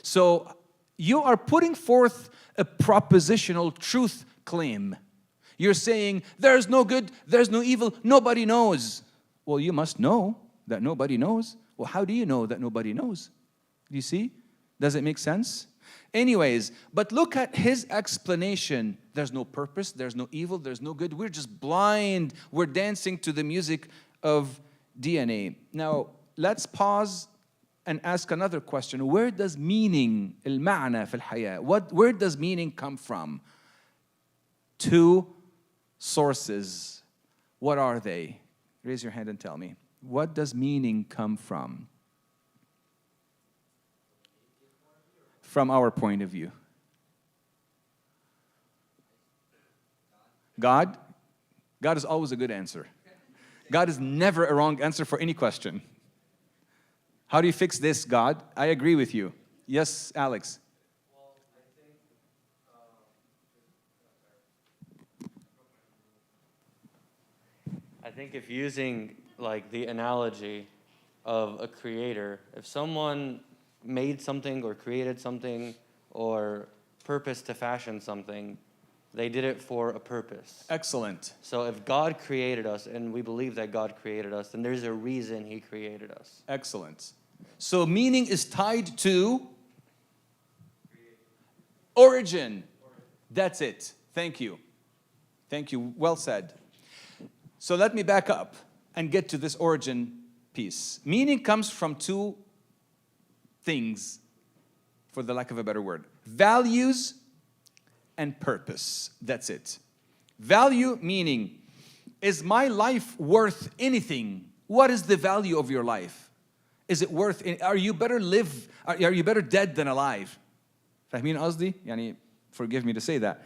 So you are putting forth a propositional truth claim. You're saying there's no good, there's no evil, nobody knows. Well, you must know that nobody knows. Well, how do you know that nobody knows? Do you see? Does it make sense? Anyways, but look at his explanation. There's no purpose, there's no evil, there's no good. We're just blind. We're dancing to the music of DNA. Now, let's pause and ask another question. Where does meaning, المعنى في الحياة, where does meaning come from? Two sources. What are they? Raise your hand and tell me. What does meaning come from? From our point of view. God? God is always a good answer. God is never a wrong answer for any question. How do you fix this, God? I agree with you. Yes, Alex. I think if using like the analogy of a creator, if someone made something or created something or purposed to fashion something, they did it for a purpose. Excellent. So if God created us and we believe that God created us, then there's a reason he created us. Excellent. So meaning is tied to origin. That's it. Thank you. Thank you. Well said. So let me back up and get to this origin piece. Meaning comes from two things, for the lack of a better word. Values and purpose. That's it. Value meaning, is my life worth anything? What is the value of your life? Is it worth, are you better dead than alive? فاهمين قصدي؟ يعني forgive me to say that.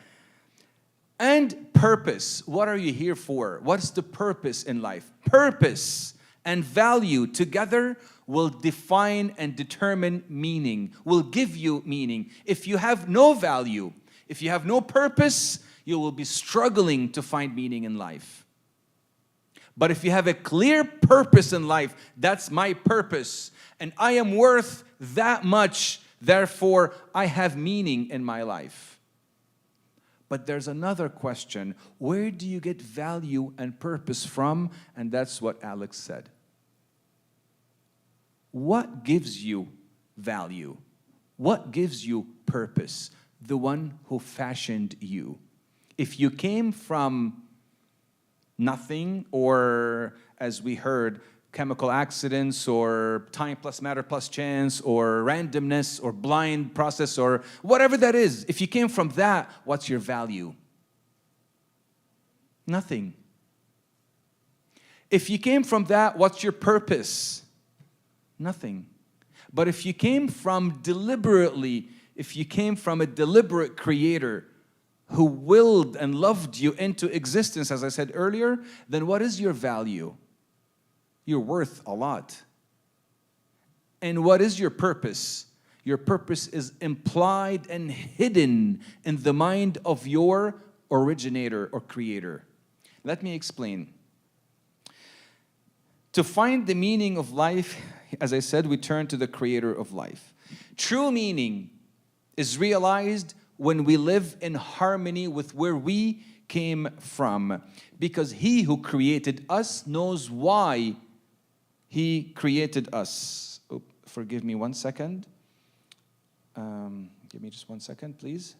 And purpose. What are you here for? What's the purpose in life? Purpose and value together will define and determine meaning, will give you meaning. If you have no value, if you have no purpose, you will be struggling to find meaning in life. But if you have a clear purpose in life, that's my purpose, and I am worth that much, therefore I have meaning in my life. But there's another question. Where do you get value and purpose from? And that's what Alex said. What gives you value? What gives you purpose? The one who fashioned you. If you came from nothing, or as we heard, chemical accidents, or time plus matter plus chance, or randomness, or blind process, or whatever that is, if you came from that, what's your value? Nothing. If you came from that, what's your purpose? Nothing. But if you came from if you came from a deliberate creator who willed and loved you into existence, as I said earlier, then what is your value? You're worth a lot. And what is your purpose? Your purpose is implied and hidden in the mind of your originator or creator. Let me explain. To find the meaning of life, as I said, we turn to the creator of life. True meaning is realized when we live in harmony with where we came from, because he who created us knows why he created us. Oh, forgive me 1 second. Give me just 1 second, please.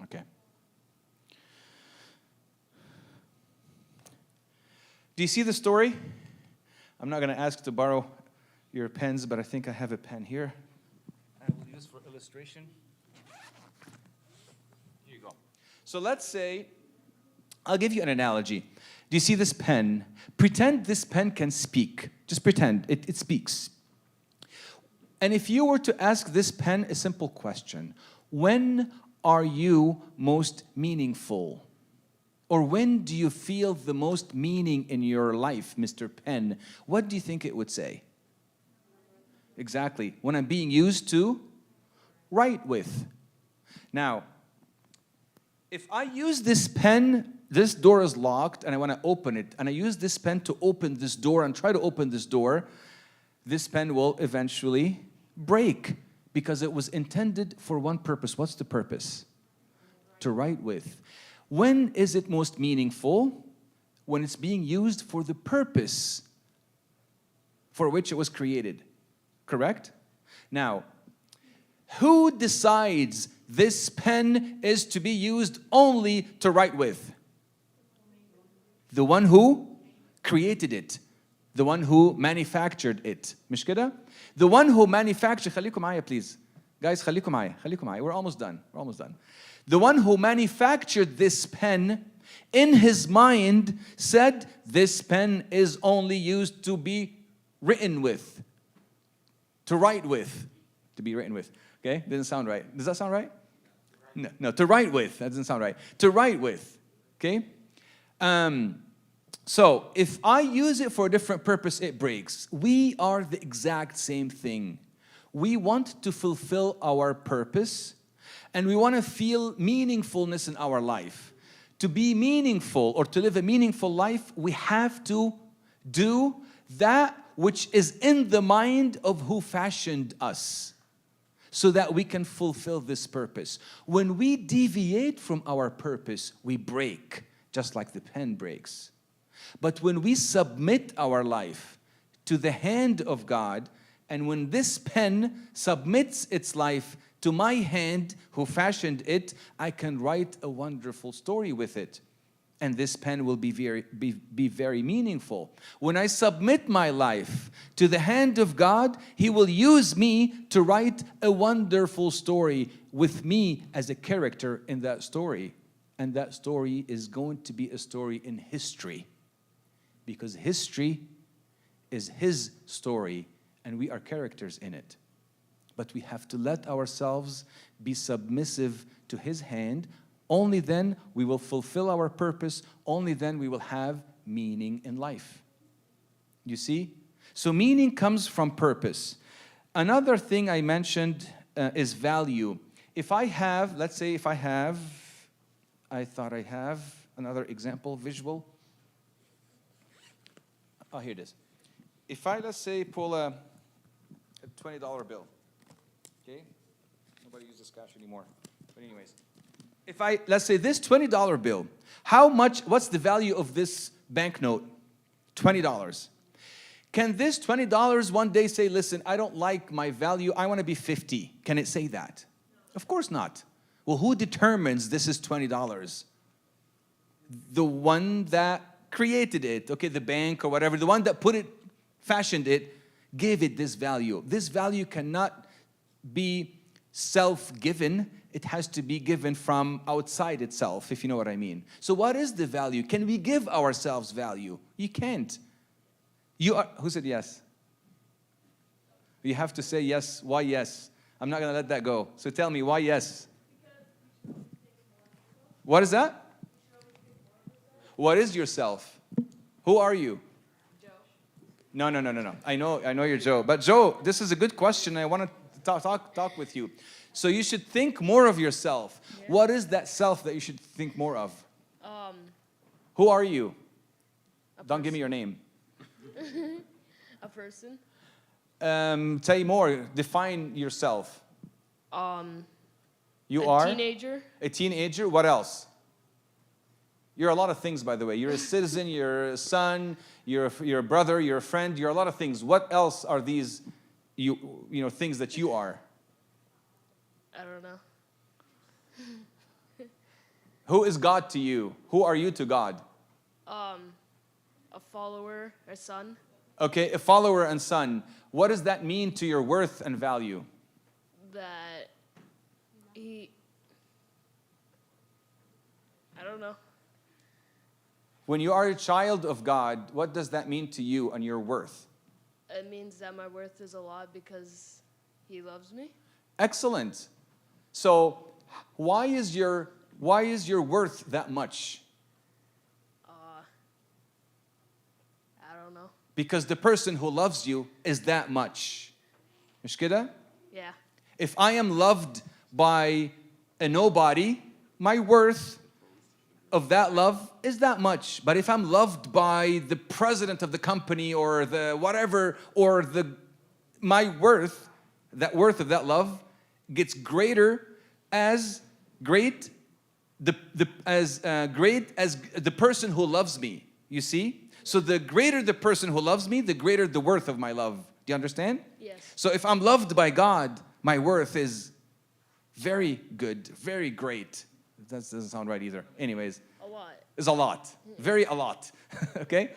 Okay. Do you see the story? I'm not going to ask to borrow your pens, but I think I have a pen here. I will use for illustration. Here you go. So let's say, I'll give you an analogy. Do you see this pen? Pretend this pen can speak. Just pretend it speaks. And if you were to ask this pen a simple question, when are you most meaningful? Or when do you feel the most meaning in your life, Mr. Pen? What do you think it would say? Exactly. When I'm being used to write with. Now, if I use this pen, this door is locked and I want to open it, and I use this pen to open this door and try to open this door, this pen will eventually break because it was intended for one purpose. What's the purpose? To write with. When is it most meaningful? When it's being used for the purpose for which it was created. Correct? Now, who decides this pen is to be used only to write with? The one who created it. The one who manufactured it. مش كده؟ The one who manufactured, خليكم معايا please. Guys, خليكم معايا. We're almost done. The one who manufactured this pen, in his mind, said this pen is only used to be written with. To write with. To be written with. Okay? Doesn't sound right. Does that sound right? No, to write with. That doesn't sound right. To write with. Okay? So, if I use it for a different purpose, it breaks. We are the exact same thing. We want to fulfill our purpose, and we want to feel meaningfulness in our life. To be meaningful or to live a meaningful life, we have to do that which is in the mind of who fashioned us, so that we can fulfill this purpose. When we deviate from our purpose, we break, just like the pen breaks. But when we submit our life to the hand of God, and when this pen submits its life to my hand who fashioned it, I can write a wonderful story with it. And this pen will be very meaningful. When I submit my life to the hand of God, He will use me to write a wonderful story with me as a character in that story. And that story is going to be a story in history. Because history is His story, and we are characters in it. But we have to let ourselves be submissive to His hand. Only then we will fulfill our purpose. Only then we will have meaning in life. You see? So meaning comes from purpose. Another thing I mentioned is value. If I have, let's say if I have, I thought I have another example, visual. Oh, here it is. If I, let's say, pull a $20 bill, okay? Nobody uses cash anymore. But anyways, if I, let's say this $20 bill, what's the value of this banknote? $20. Can this $20 one day say, listen, I don't like my value, I want to be 50? Can it say that? Of course not. Well, who determines this is $20? The one that created it, okay, the bank or whatever, the one that fashioned it, gave it this value. This value cannot be self-given. It has to be given from outside itself, if you know what I mean. So what is the value? Can we give ourselves value? You can't. Who said yes? You have to say yes. Why yes? I'm not going to let that go. So tell me, why yes? What is that? What is yourself? Who are you? No. I know you're Joe. But Joe, this is a good question. I want to talk with you. So you should think more of yourself. Yeah. What is that self that you should think more of? Um, Who are you? a Don't give me person. your name. A person. Say more. Define yourself. You A are teenager. a teenager. What else? You're a lot of things, by the way. You're a citizen. You're a son. You're a brother. You're a friend. You're a lot of things. What else are these? You know things that you are. I don't know. Who is God to you? Who are you to God? A follower, a son. Okay, a follower and son. What does that mean to your worth and value? That he. I don't know. When you are a child of God, what does that mean to you and your worth? It means that my worth is a lot because he loves me. Excellent. So, why is your worth that much? I don't know. Because the person who loves you is that much. مش كده? Yeah. If I am loved by a nobody, my worth of that love is that much. But if I'm loved by the president of the company or the whatever, or my worth, that worth of that love gets greater as great as the person who loves me. You see? So the greater the person who loves me, the greater the worth of my love. Do you understand? Yes. So if I'm loved by God, my worth is very good, very great. That doesn't sound right either. Anyways, A lot. is a lot. Very a lot. Okay?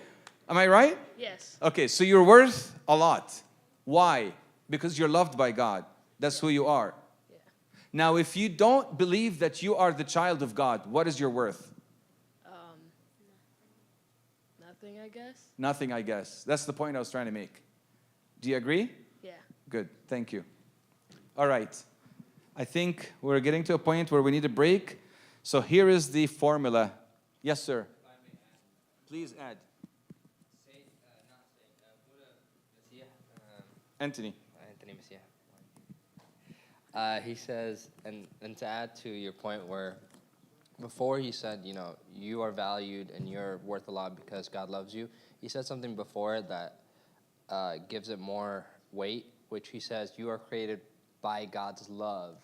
Am I right? Yes. Okay, so you're worth a lot. Why? Because you're loved by God. That's who you are. Yeah. Now, if you don't believe that you are the child of God, what is your worth? Nothing, I guess. Nothing, I guess. That's the point I was trying to make. Do you agree? Yeah. Good, thank you. All right. I think we're getting to a point where we need a break. So here is the formula. Yes, sir. Please add. Anthony. Anthony Messiah. He says, and to add to your point where before he said, you are valued and you're worth a lot because God loves you, he said something before that gives it more weight, which he says, you are created by God's love.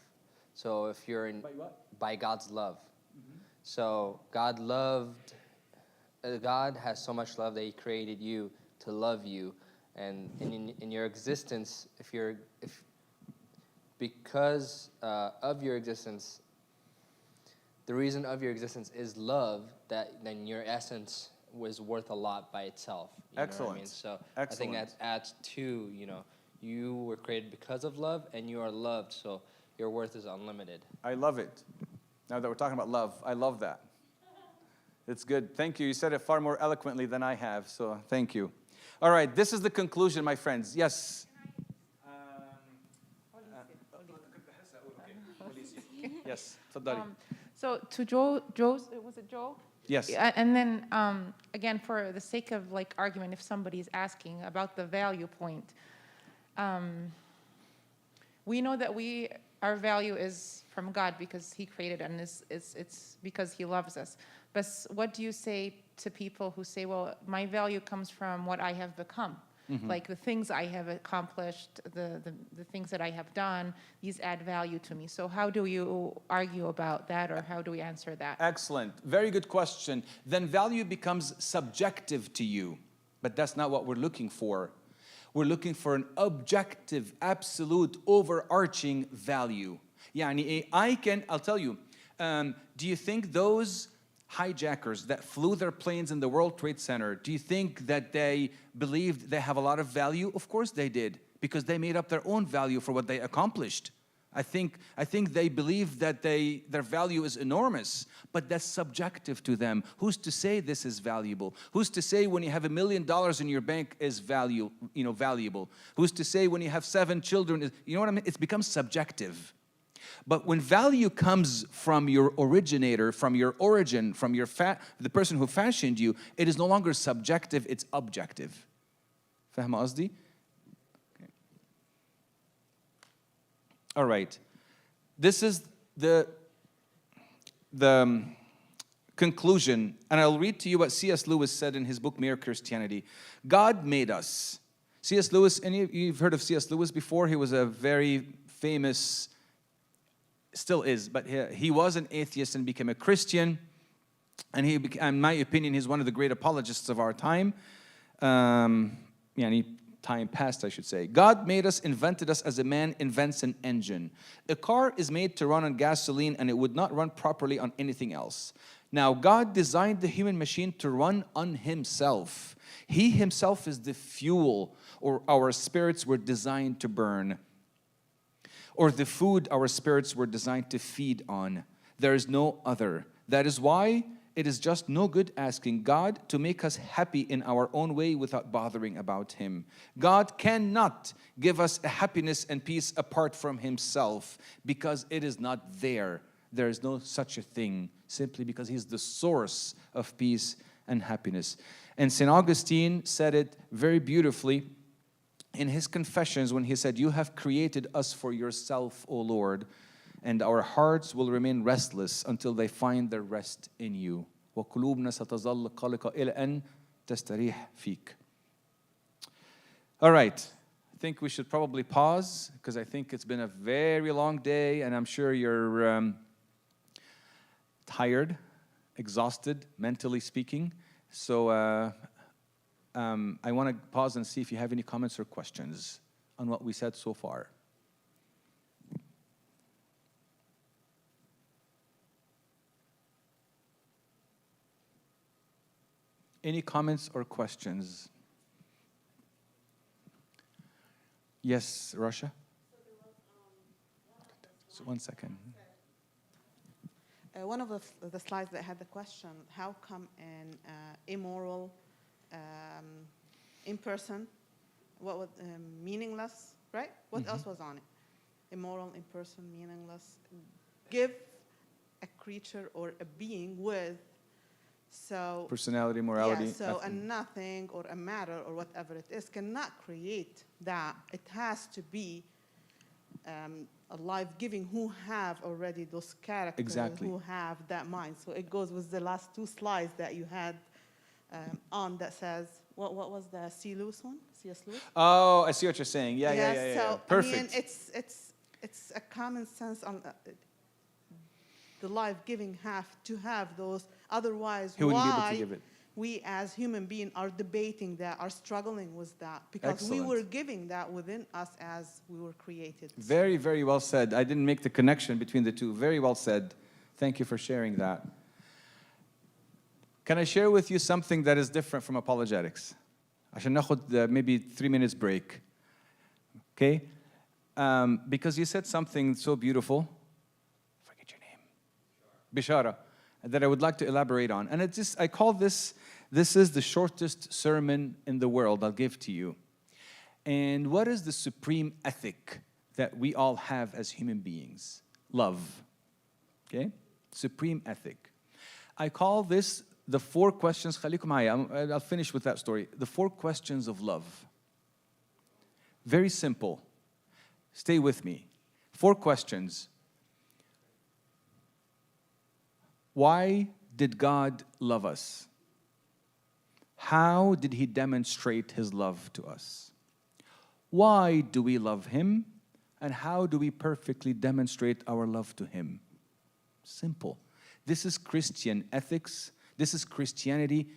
So if you're in... By what? By God's love. Mm-hmm. So God has so much love that he created you to love you. And in your existence, because of your existence, the reason of your existence is love, then your essence was worth a lot by itself. You Excellent. Know what I mean? So Excellent. I think that adds to, you were created because of love and you are loved, so your worth is unlimited. I love it. Now that we're talking about love, I love that. It's good. Thank you. You said it far more eloquently than I have, so thank you. All right, this is the conclusion, my friends. Yes. Yes. تفضلي. So to Joe's, was it Joe? Yes. And then again, for the sake of argument, if somebody's asking about the value point, we know that our value is from God because He created and it's because He loves us. But what do you say to people who say, well, my value comes from what I have become? Mm-hmm. Like the things I have accomplished, the things that I have done, these add value to me. So how do you argue about that, or how do we answer that? Excellent. Very good question. Then value becomes subjective to you, but that's not what we're looking for. We're looking for an objective, absolute, overarching value. I'll tell you, do you think those hijackers that flew their planes in the World Trade Center, do you think that they believed they have a lot of value? Of course they did, because they made up their own value for what they accomplished. I think they believe that their value is enormous, but that's subjective to them. Who's to say this is valuable? Who's to say when you have $1 million in your bank is valuable? Who's to say when you have 7 children? You know what I mean? It becomes subjective. But when value comes from your originator, from your origin, from the person who fashioned you, it is no longer subjective, it's objective. فاهمة قصدي؟ All right. This is the conclusion, and I'll read to you what C.S. Lewis said in his book Mere Christianity. God made us. C.S. Lewis, any of you've heard of C.S. Lewis before? He was a very famous, still is, but he was an atheist and became a Christian. And he, in my opinion, he's one of the great apologists of our time. Time past, I should say. God made us, invented us as a man invents an engine. A car is made to run on gasoline and it would not run properly on anything else. Now, God designed the human machine to run on himself. He himself is the fuel, or our spirits were designed to burn, or the food our spirits were designed to feed on. There is no other. That is why it is just no good asking God to make us happy in our own way without bothering about Him. God cannot give us a happiness and peace apart from Himself because it is not there. There is no such a thing, simply because He's the source of peace and happiness. And St. Augustine said it very beautifully in his Confessions when he said, "You have created us for yourself, O Lord, and our hearts will remain restless until they find their rest in you. وقلوبنا ستظل قلقة إلى أن تستريح فيك." All right, I think we should probably pause because I think it's been a very long day and I'm sure you're tired, exhausted, mentally speaking. So I want to pause and see if you have any comments or questions on what we said so far. Any comments or questions? Yes, Russia? So 1 second. One of the slides that had the question, how come an immoral, imperson, what was meaningless, right? What else was on it? Immoral, imperson, meaningless. Give a creature or a being with personality, morality. Yeah, so a nothing or a matter or whatever it is cannot create that. It has to be a life-giving who have already those characters, exactly, who have that mind. So it goes with the last two slides that you had on that says, what was the C. Lewis one? C.S. Lewis? Oh, I see what you're saying. Yeah. So, perfect. I mean, it's a common sense on the life-giving have to have those. Otherwise, why we as human beings are debating that, are struggling with that? Because we were giving that within us as we were created. Very, very well said. I didn't make the connection between the two. Very well said. Thank you for sharing that. Can I share with you something that is different from apologetics? عشان ناخد maybe 3 minutes break. Okay? Because you said something so beautiful. Bishara, that I would like to elaborate on. And I call this is the shortest sermon in the world I'll give to you. And what is the supreme ethic that we all have as human beings? Love. Okay? Supreme ethic. I call this the 4 questions. خليكم معايا. I'll finish with that story. The 4 questions of love. Very simple. Stay with me. 4 questions. Why did God love us? How did He demonstrate His love to us? Why do we love Him? And how do we perfectly demonstrate our love to Him? Simple. This is Christian ethics. This is Christianity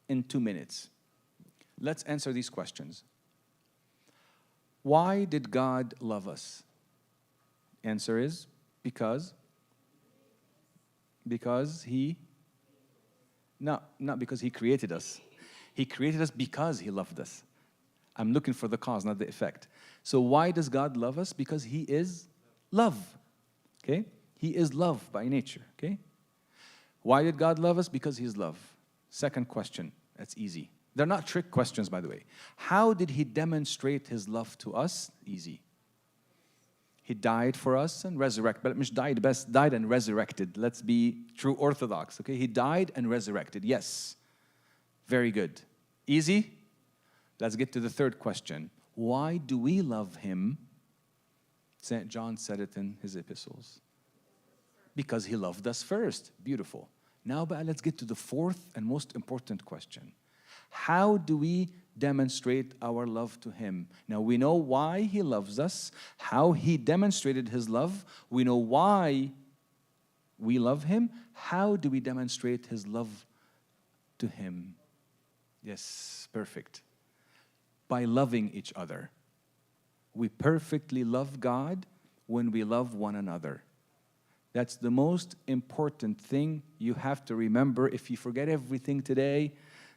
in 2 minutes. Let's answer these questions. Why did God love us? Answer is because He, not because He created us. He created us because He loved us. I'm looking for the cause, not the effect. So why does God love us? Because He is love. Okay? He is love by nature. Okay? Why did God love us? Because He is love. Second question. That's easy. They're not trick questions, by the way. How did He demonstrate His love to us? Easy. He died for us and resurrected. But مش died, best died and resurrected. Let's be true Orthodox, okay? He died and resurrected. Yes. Very good. Easy? Let's get to the third question. Why do we love him? St. John said it in his epistles. Because he loved us first. Beautiful. Now, let's get to the fourth and most important question. How do we demonstrate our love to him? Now, we know why he loves us, how he demonstrated his love. We know why we love him. How do we demonstrate his love to him? Yes, perfect. By loving each other. We perfectly love God when we love one another. That's the most important thing you have to remember. If you forget everything today,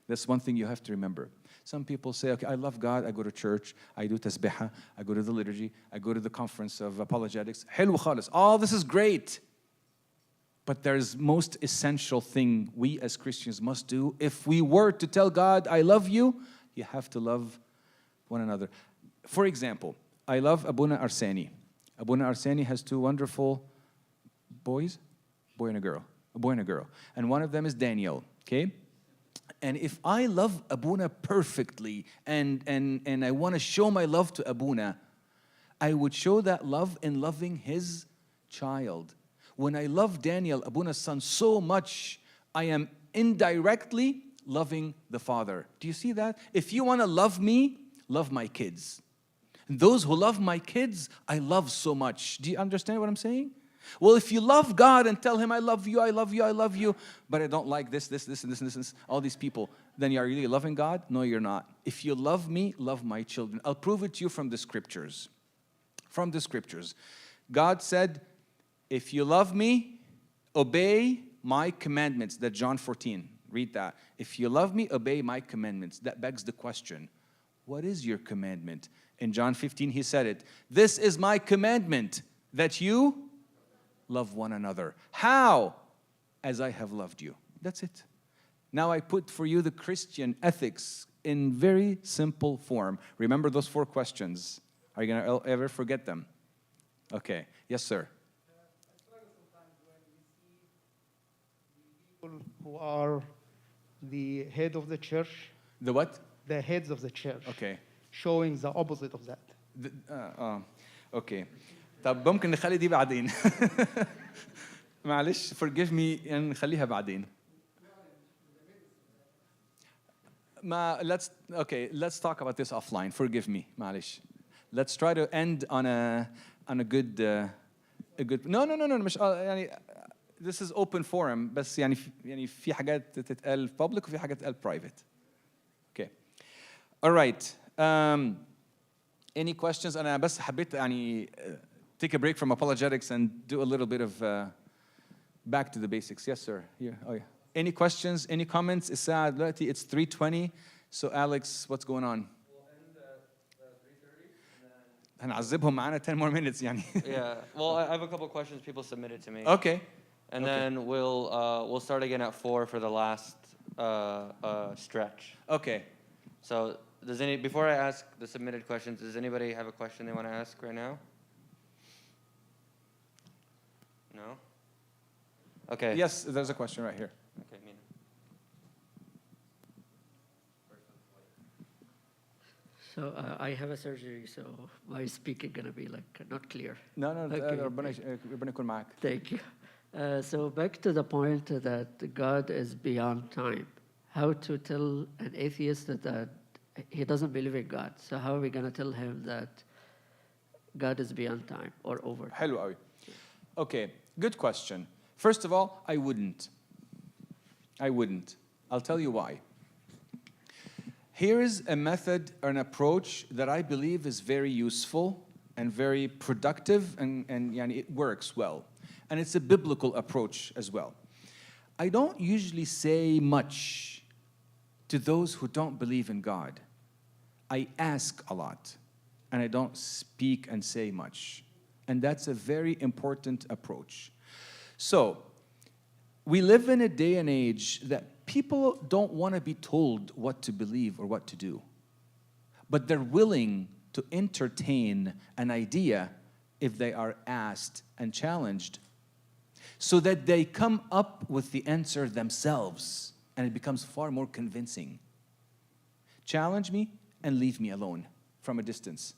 that's one thing you have to remember. Some people say, okay, I love God, I go to church, I do tasbihah, I go to the liturgy, I go to the conference of apologetics. Helwa khalis. All this is great. But there's most essential thing we as Christians must do. If we were to tell God, I love you, you have to love one another. For example, I love Abuna Arsani. Abuna Arsani has two wonderful boys, a boy and a girl. And one of them is Daniel, okay? And if I love Abuna perfectly and I want to show my love to Abuna, I would show that love in loving his child. When I love Daniel, Abuna's son, so much, I am indirectly loving the father. Do you see that? If you want to love me, love my kids. And those who love my kids, I love so much. Do you understand what I'm saying? Well, if you love God and tell him, I love you, I love you, I love you, but I don't like this, and all these people, then you're really loving God? No, you're not. If you love me, love my children. I'll prove it to you from the scriptures. From the scriptures. God said, if you love me, obey my commandments. That's John 14. Read that. If you love me, obey my commandments. That begs the question, what is your commandment? In John 15, he said it. This is my commandment, that you love one another. How? As I have loved you. That's it. Now I put for you the Christian ethics in very simple form. Remember those 4 questions. Are you going to ever forget them? Okay. Yes, sir. People who are the head of the church. The what? The heads of the church. Okay. Showing the opposite of that. Okay. طب ممكن نخلي دي بعدين. معلش forgive me نخليها بعدين. Let's talk about this offline. Forgive me, معلش. Let's try to end on a good No, مش يعني this is open forum بس يعني في حاجات تتقال public وفي حاجات تتقال private. Okay. All right. Any questions? أنا بس حبيت يعني take a break from apologetics and do a little bit of back to the basics. Yes, sir. Here. Oh, yeah. Any questions? Any comments? It's 3:20. So, Alex, what's going on? We'll end at 3:30. هنعذبهم معانا 10 more minutes يعني. Yeah. Well, I have a couple questions people submitted to me. Okay. And then we'll start again at 4 for the last stretch. Okay. So, before I ask the submitted questions, does anybody have a question they want to ask right now? No? Okay. Yes, there's a question right here. Okay, Mina. So I have a surgery, so my speaking gonna be like not clear. No, Okay. ربنا يكون معك. Thank you. So back to the point that God is beyond time. How to tell an atheist that he doesn't believe in God? So how are we gonna tell him that God is beyond time or over time? حلو قوي. Okay, good question. First of all, I wouldn't. I'll tell you why. Here is a method or an approach that I believe is very useful and very productive and it works well. And it's a biblical approach as well. I don't usually say much to those who don't believe in God. I ask a lot and I don't speak and say much. And that's a very important approach. So, we live in a day and age that people don't want to be told what to believe or what to do. But they're willing to entertain an idea if they are asked and challenged, so that they come up with the answer themselves, and it becomes far more convincing. Challenge me, and leave me alone from a distance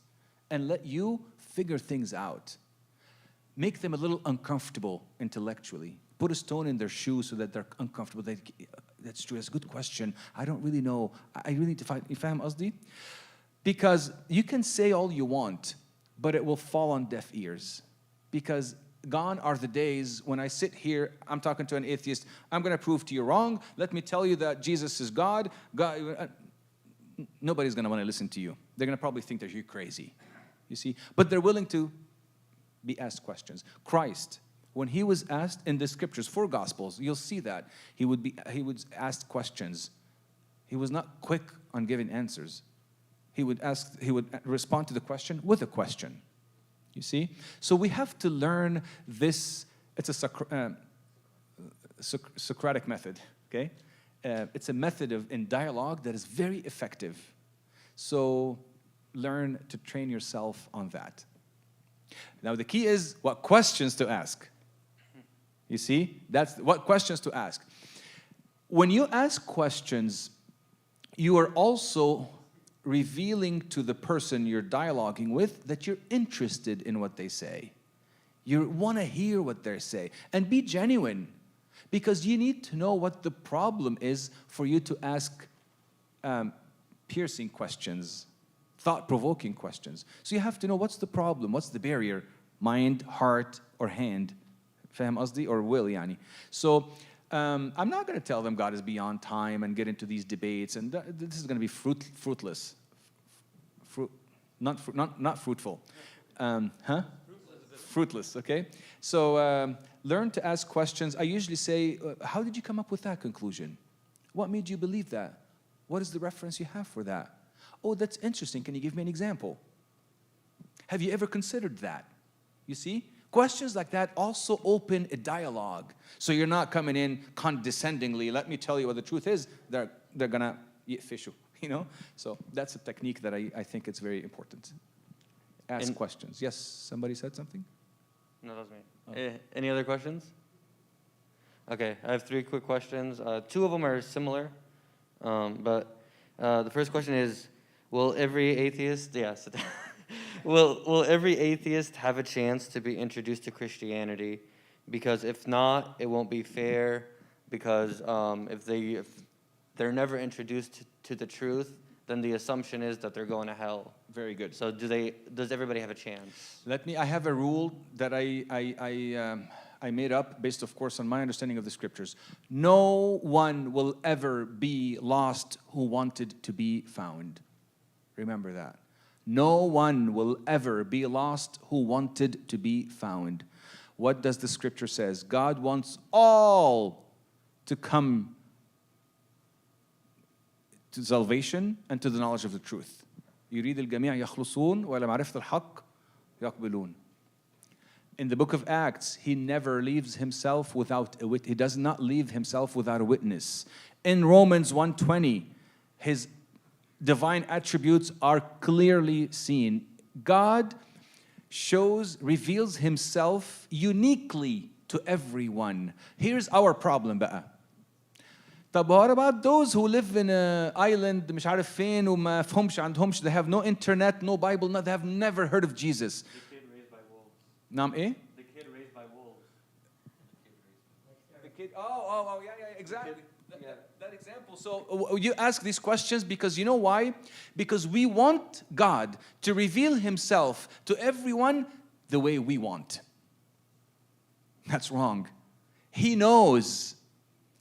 and let you figure things out. Make them a little uncomfortable intellectually. Put a stone in their shoe so that they're uncomfortable. That's true. That's a good question. I don't really know. I really need to find. You faham qasdi? Because you can say all you want, but it will fall on deaf ears. Because gone are the days when I sit here, I'm talking to an atheist, I'm going to prove to you wrong. Let me tell you that Jesus is God. Nobody's going to want to listen to you. They're going to probably think that you're crazy. You see? But they're willing to be asked questions. Christ, when he was asked in the scriptures, 4 gospels, you'll see that he would ask questions. He was not quick on giving answers. He would respond to the question with a question. You see? So we have to learn this. It's a Socratic method, okay? It's a method in dialogue that is very effective. So learn to train yourself on that. Now the key is what questions to ask. You see? That's what questions to ask. When you ask questions, you are also revealing to the person you're dialoguing with that you're interested in what they say. You want to hear what they say. And be genuine, because you need to know what the problem is for you to ask piercing questions, thought-provoking questions. So you have to know what's the problem, what's the barrier, mind, heart, or hand. Faham qasdi? Or will, yani. So I'm not going to tell them God is beyond time and get into these debates, and this is going to be fruitless. Not fruitful. Fruitless, okay? So learn to ask questions. I usually say, how did you come up with that conclusion? What made you believe that? What is the reference you have for that? Oh, that's interesting. Can you give me an example? Have you ever considered that? You see? Questions like that also open a dialogue. So you're not coming in condescendingly, let me tell you what the truth is. They're going to eat fish, you know? So that's a technique that I think it's very important. Ask questions. Yes, somebody said something? No, that was me. Oh. Any other questions? Okay, I have 3 quick questions. 2 of them are similar, but the first question is, will every atheist, yes, will every atheist have a chance to be introduced to Christianity? Because if not, it won't be fair, because if they're never introduced to the truth, then the assumption is that they're going to hell. Very good. So does everybody have a chance? I have a rule that I made up based, of course, on my understanding of the scriptures. No one will ever be lost who wanted to be found. Remember that. No one will ever be lost who wanted to be found. What does the scripture says? God wants all to come to salvation and to the knowledge of the truth. يريد الجميع يخلصون وإلى معرفة الحق يقبلون. In the book of Acts, he never leaves himself without a witness. He does not leave himself without a witness. In Romans 1:20, his divine attributes are clearly seen. God reveals himself uniquely to everyone. Here's our problem بقى. طب what about those who live in an island مش عارف فين وما فهمش عندهمش, they have no internet, no Bible, they have never heard of Jesus. The kid raised by wolves. نعم إيه? The kid raised by wolves. The kid, yeah, exactly. That example. So you ask these questions because you know why? Because we want God to reveal himself to everyone the way we want. That's wrong. He knows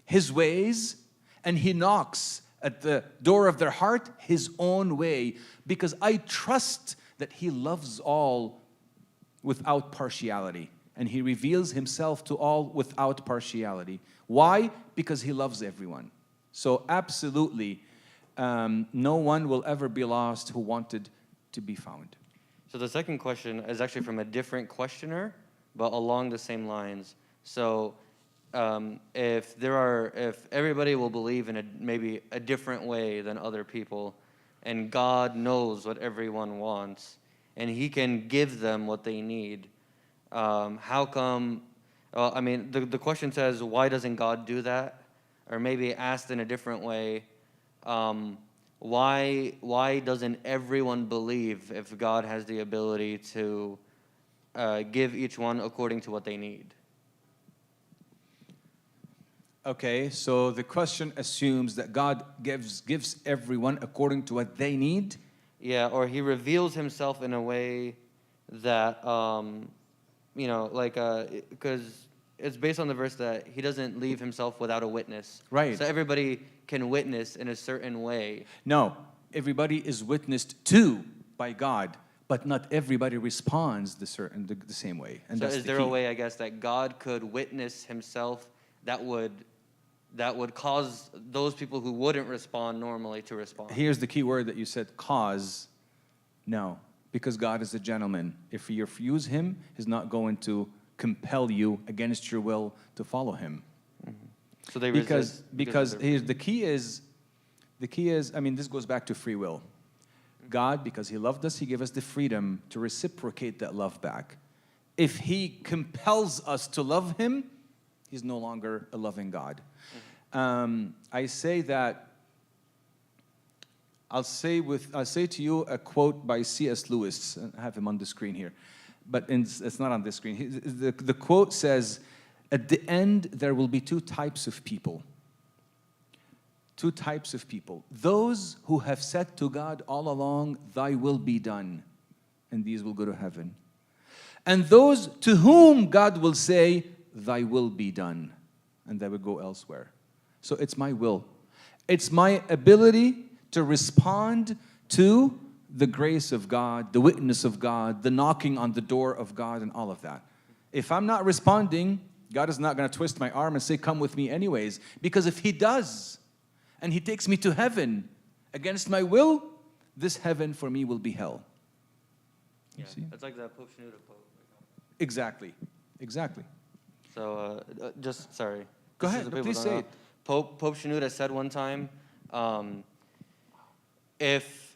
his ways, and he knocks at the door of their heart his own way, because I trust that he loves all without partiality, and he reveals himself to all without partiality. Why? Because he loves everyone. So absolutely, no one will ever be lost who wanted to be found. So the second question is actually from a different questioner, but along the same lines. So if everybody will believe in maybe a different way than other people, and God knows what everyone wants, and he can give them what they need, how come, the question says, why doesn't God do that? Or maybe asked in a different way, why doesn't everyone believe if God has the ability to give each one according to what they need? Okay, so the question assumes that God gives everyone according to what they need. Yeah, or he reveals himself in a way that, because it's based on the verse that he doesn't leave himself without a witness. Right. So everybody can witness in a certain way. No, everybody is witnessed to by God, but not everybody responds the same way. And So that's is the there key. a way, I guess, that God could witness himself that would cause those people who wouldn't respond normally to respond? Here's the key word that you said, cause. No, because God is a gentleman. If you refuse him, he's not going to compel you against your will to follow him. So they Because resist here's the key is, I mean, this goes back to free will. God, because he loved us, he gave us the freedom to reciprocate that love back. If he compels us to love him, he's no longer a loving God. I say that, I'll say to you a quote by C.S. Lewis. I have him on the screen here, but it's not on the screen. The quote says, at the end, there will be two types of people. Two types of people. Those who have said to God all along, thy will be done, and these will go to heaven. And those to whom God will say, thy will be done, and they will go elsewhere. So it's my will. It's my ability to respond to the grace of God, the witness of God, the knocking on the door of God, and all of that. If I'm not responding, God is not going to twist my arm and say, come with me anyways. Because if he does, and he takes me to heaven against my will, this heaven for me will be hell. Yeah, it's like the Pope Shenouda quote. Exactly. So, sorry. Go This is ahead, the no, people please don't say know. it. Pope Shenouda said one time, if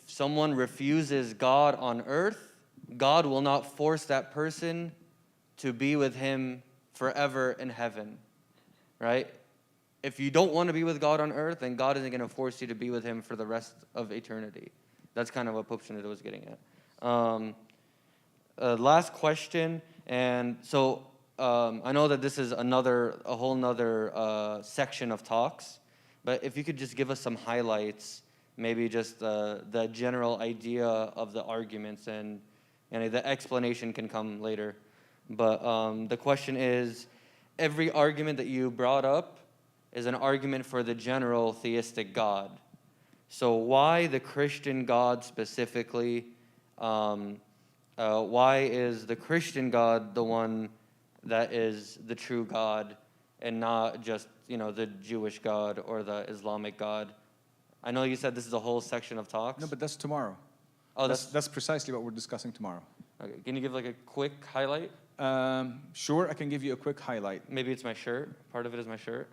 someone refuses God on earth, God will not force that person to be with him forever in heaven, right? If you don't want to be with God on earth, then God isn't going to force you to be with him for the rest of eternity. That's kind of what Pope Shenouda was getting at. Last question, and so I know that this is a whole nother section of talks, but if you could just give us some highlights, maybe just the general idea of the arguments, and the explanation can come later. But the question is, every argument that you brought up is an argument for the general theistic God. So why the Christian God specifically? Why is the Christian God the one that is the true God and not just, the Jewish God or the Islamic God? I know you said this is a whole section of talks. No, but that's tomorrow. Oh, that's precisely what we're discussing tomorrow. Okay. Can you give like a quick highlight? Sure, I can give you a quick highlight. Maybe it's my shirt. Part of it is my shirt.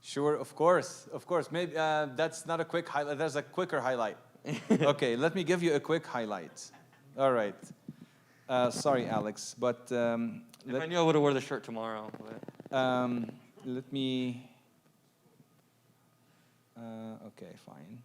Sure, of course. Maybe that's not a quick highlight. There's a quicker highlight. Okay, let me give you a quick highlight. All right. Sorry, Alex, but If I knew, I would have wore the shirt tomorrow. let me. Okay, fine.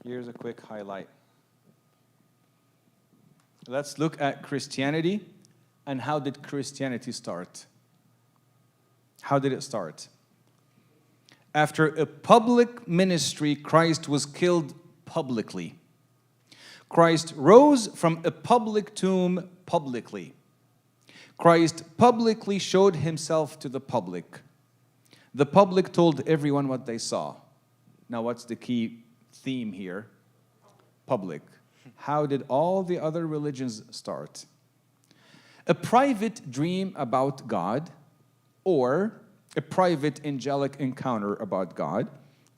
Here's a quick highlight. Let's look at Christianity and how did Christianity start? How did it start? After a public ministry, Christ was killed publicly. Christ rose from a public tomb publicly. Christ publicly showed himself to the public. The public told everyone what they saw. Now, what's the key theme here? Public. How did all the other religions start? A private dream about God, or a private angelic encounter about God,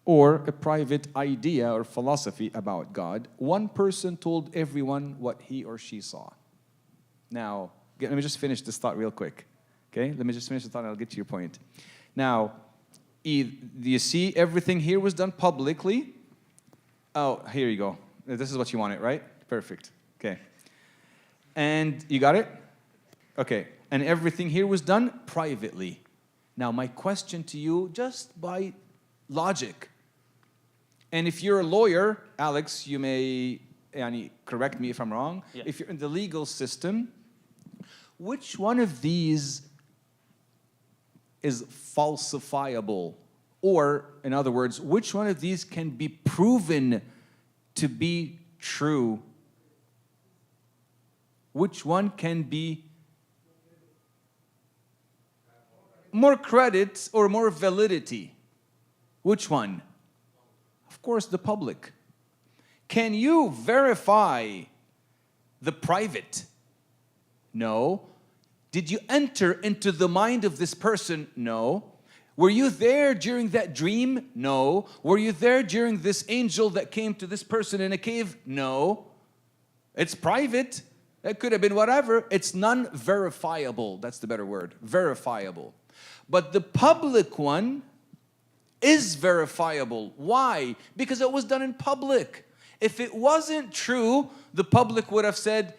or a private idea or philosophy about God. One person told everyone what he or she saw. Now, let me just finish this thought real quick. Okay? Let me just finish the thought and I'll get to your point. Now, do you see everything here was done publicly? Oh, here you go. This is what you wanted, right? Perfect. Okay. And you got it? Okay. And everything here was done privately. Now, my question to you, just by logic, and if you're a lawyer, Alex, you may correct me if I'm wrong. Yeah. If you're in the legal system, which one of these is falsifiable? Or, in other words, which one of these can be proven to be true? Which one can be more credit or more validity? Which one? Of course, the public. Can you verify the private? No. Did you enter into the mind of this person? No. Were you there during that dream? No. Were you there during this angel that came to this person in a cave? No. It's private. It could have been whatever. It's non-verifiable. That's the better word. Verifiable. But the public one is verifiable. Why? Because it was done in public. If it wasn't true, the public would have said,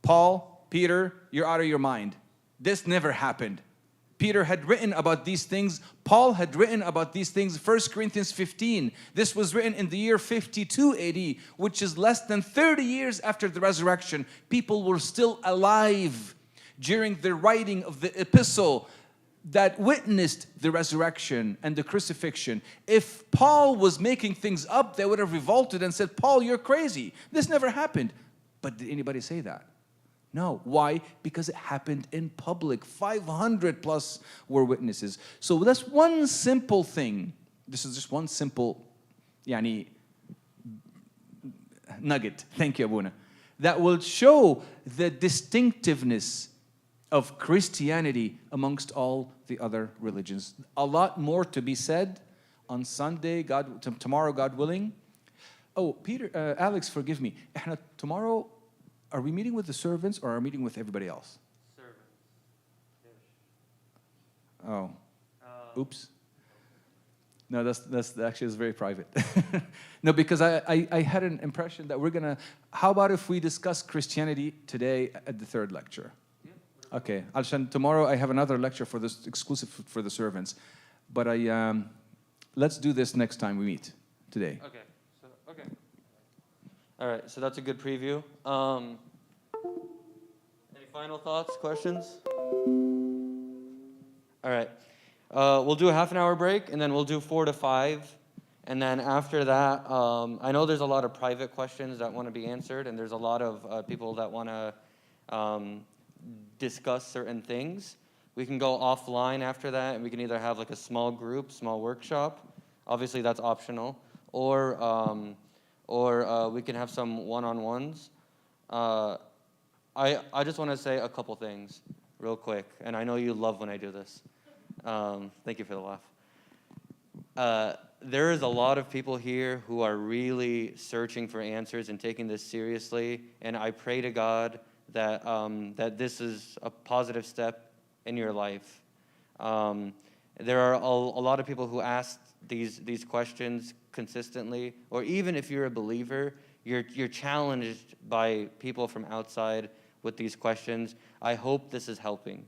Paul, Peter, you're out of your mind. This never happened. Peter had written about these things. Paul had written about these things. 1 Corinthians 15. This was written in the year 52 AD, which is less than 30 years after the resurrection. People were still alive during the writing of the epistle that witnessed the resurrection and the crucifixion. If Paul was making things up, they would have revolted and said, Paul, you're crazy. This never happened. But did anybody say that? No. Why? Because it happened in public. 500 plus were witnesses. So that's one simple thing. This is just one simple nugget. Thank you, Abuna. That will show the distinctiveness of Christianity amongst all the other religions. A lot more to be said on Sunday, tomorrow, God willing. Oh, Peter, Alex, forgive me. Tomorrow, are we meeting with the servants or are we meeting with everybody else? Servants. Oh, oops. No, that's actually is very private. No, because I had an impression that we're gonna. How about if we discuss Christianity today at the third lecture? Yeah. Okay. Tomorrow I have another lecture for this exclusive for the servants, but let's do this next time we meet today. Okay. Okay. All right. So that's a good preview. Any final thoughts, questions? All right. We'll do a half an hour break, and then we'll do 4 to 5. And then after that, I know there's a lot of private questions that want to be answered, and there's a lot of people that want to discuss certain things. We can go offline after that, and we can either have like a small group, small workshop. Obviously, that's optional. Or we can have some one-on-ones. I just want to say a couple things real quick, and I know you love when I do this. Thank you for the laugh. There is a lot of people here who are really searching for answers and taking this seriously, and I pray to God that that this is a positive step in your life. There are a lot of people who ask these questions consistently, or even if you're a believer, you're challenged by people from outside with these questions. I hope this is helping.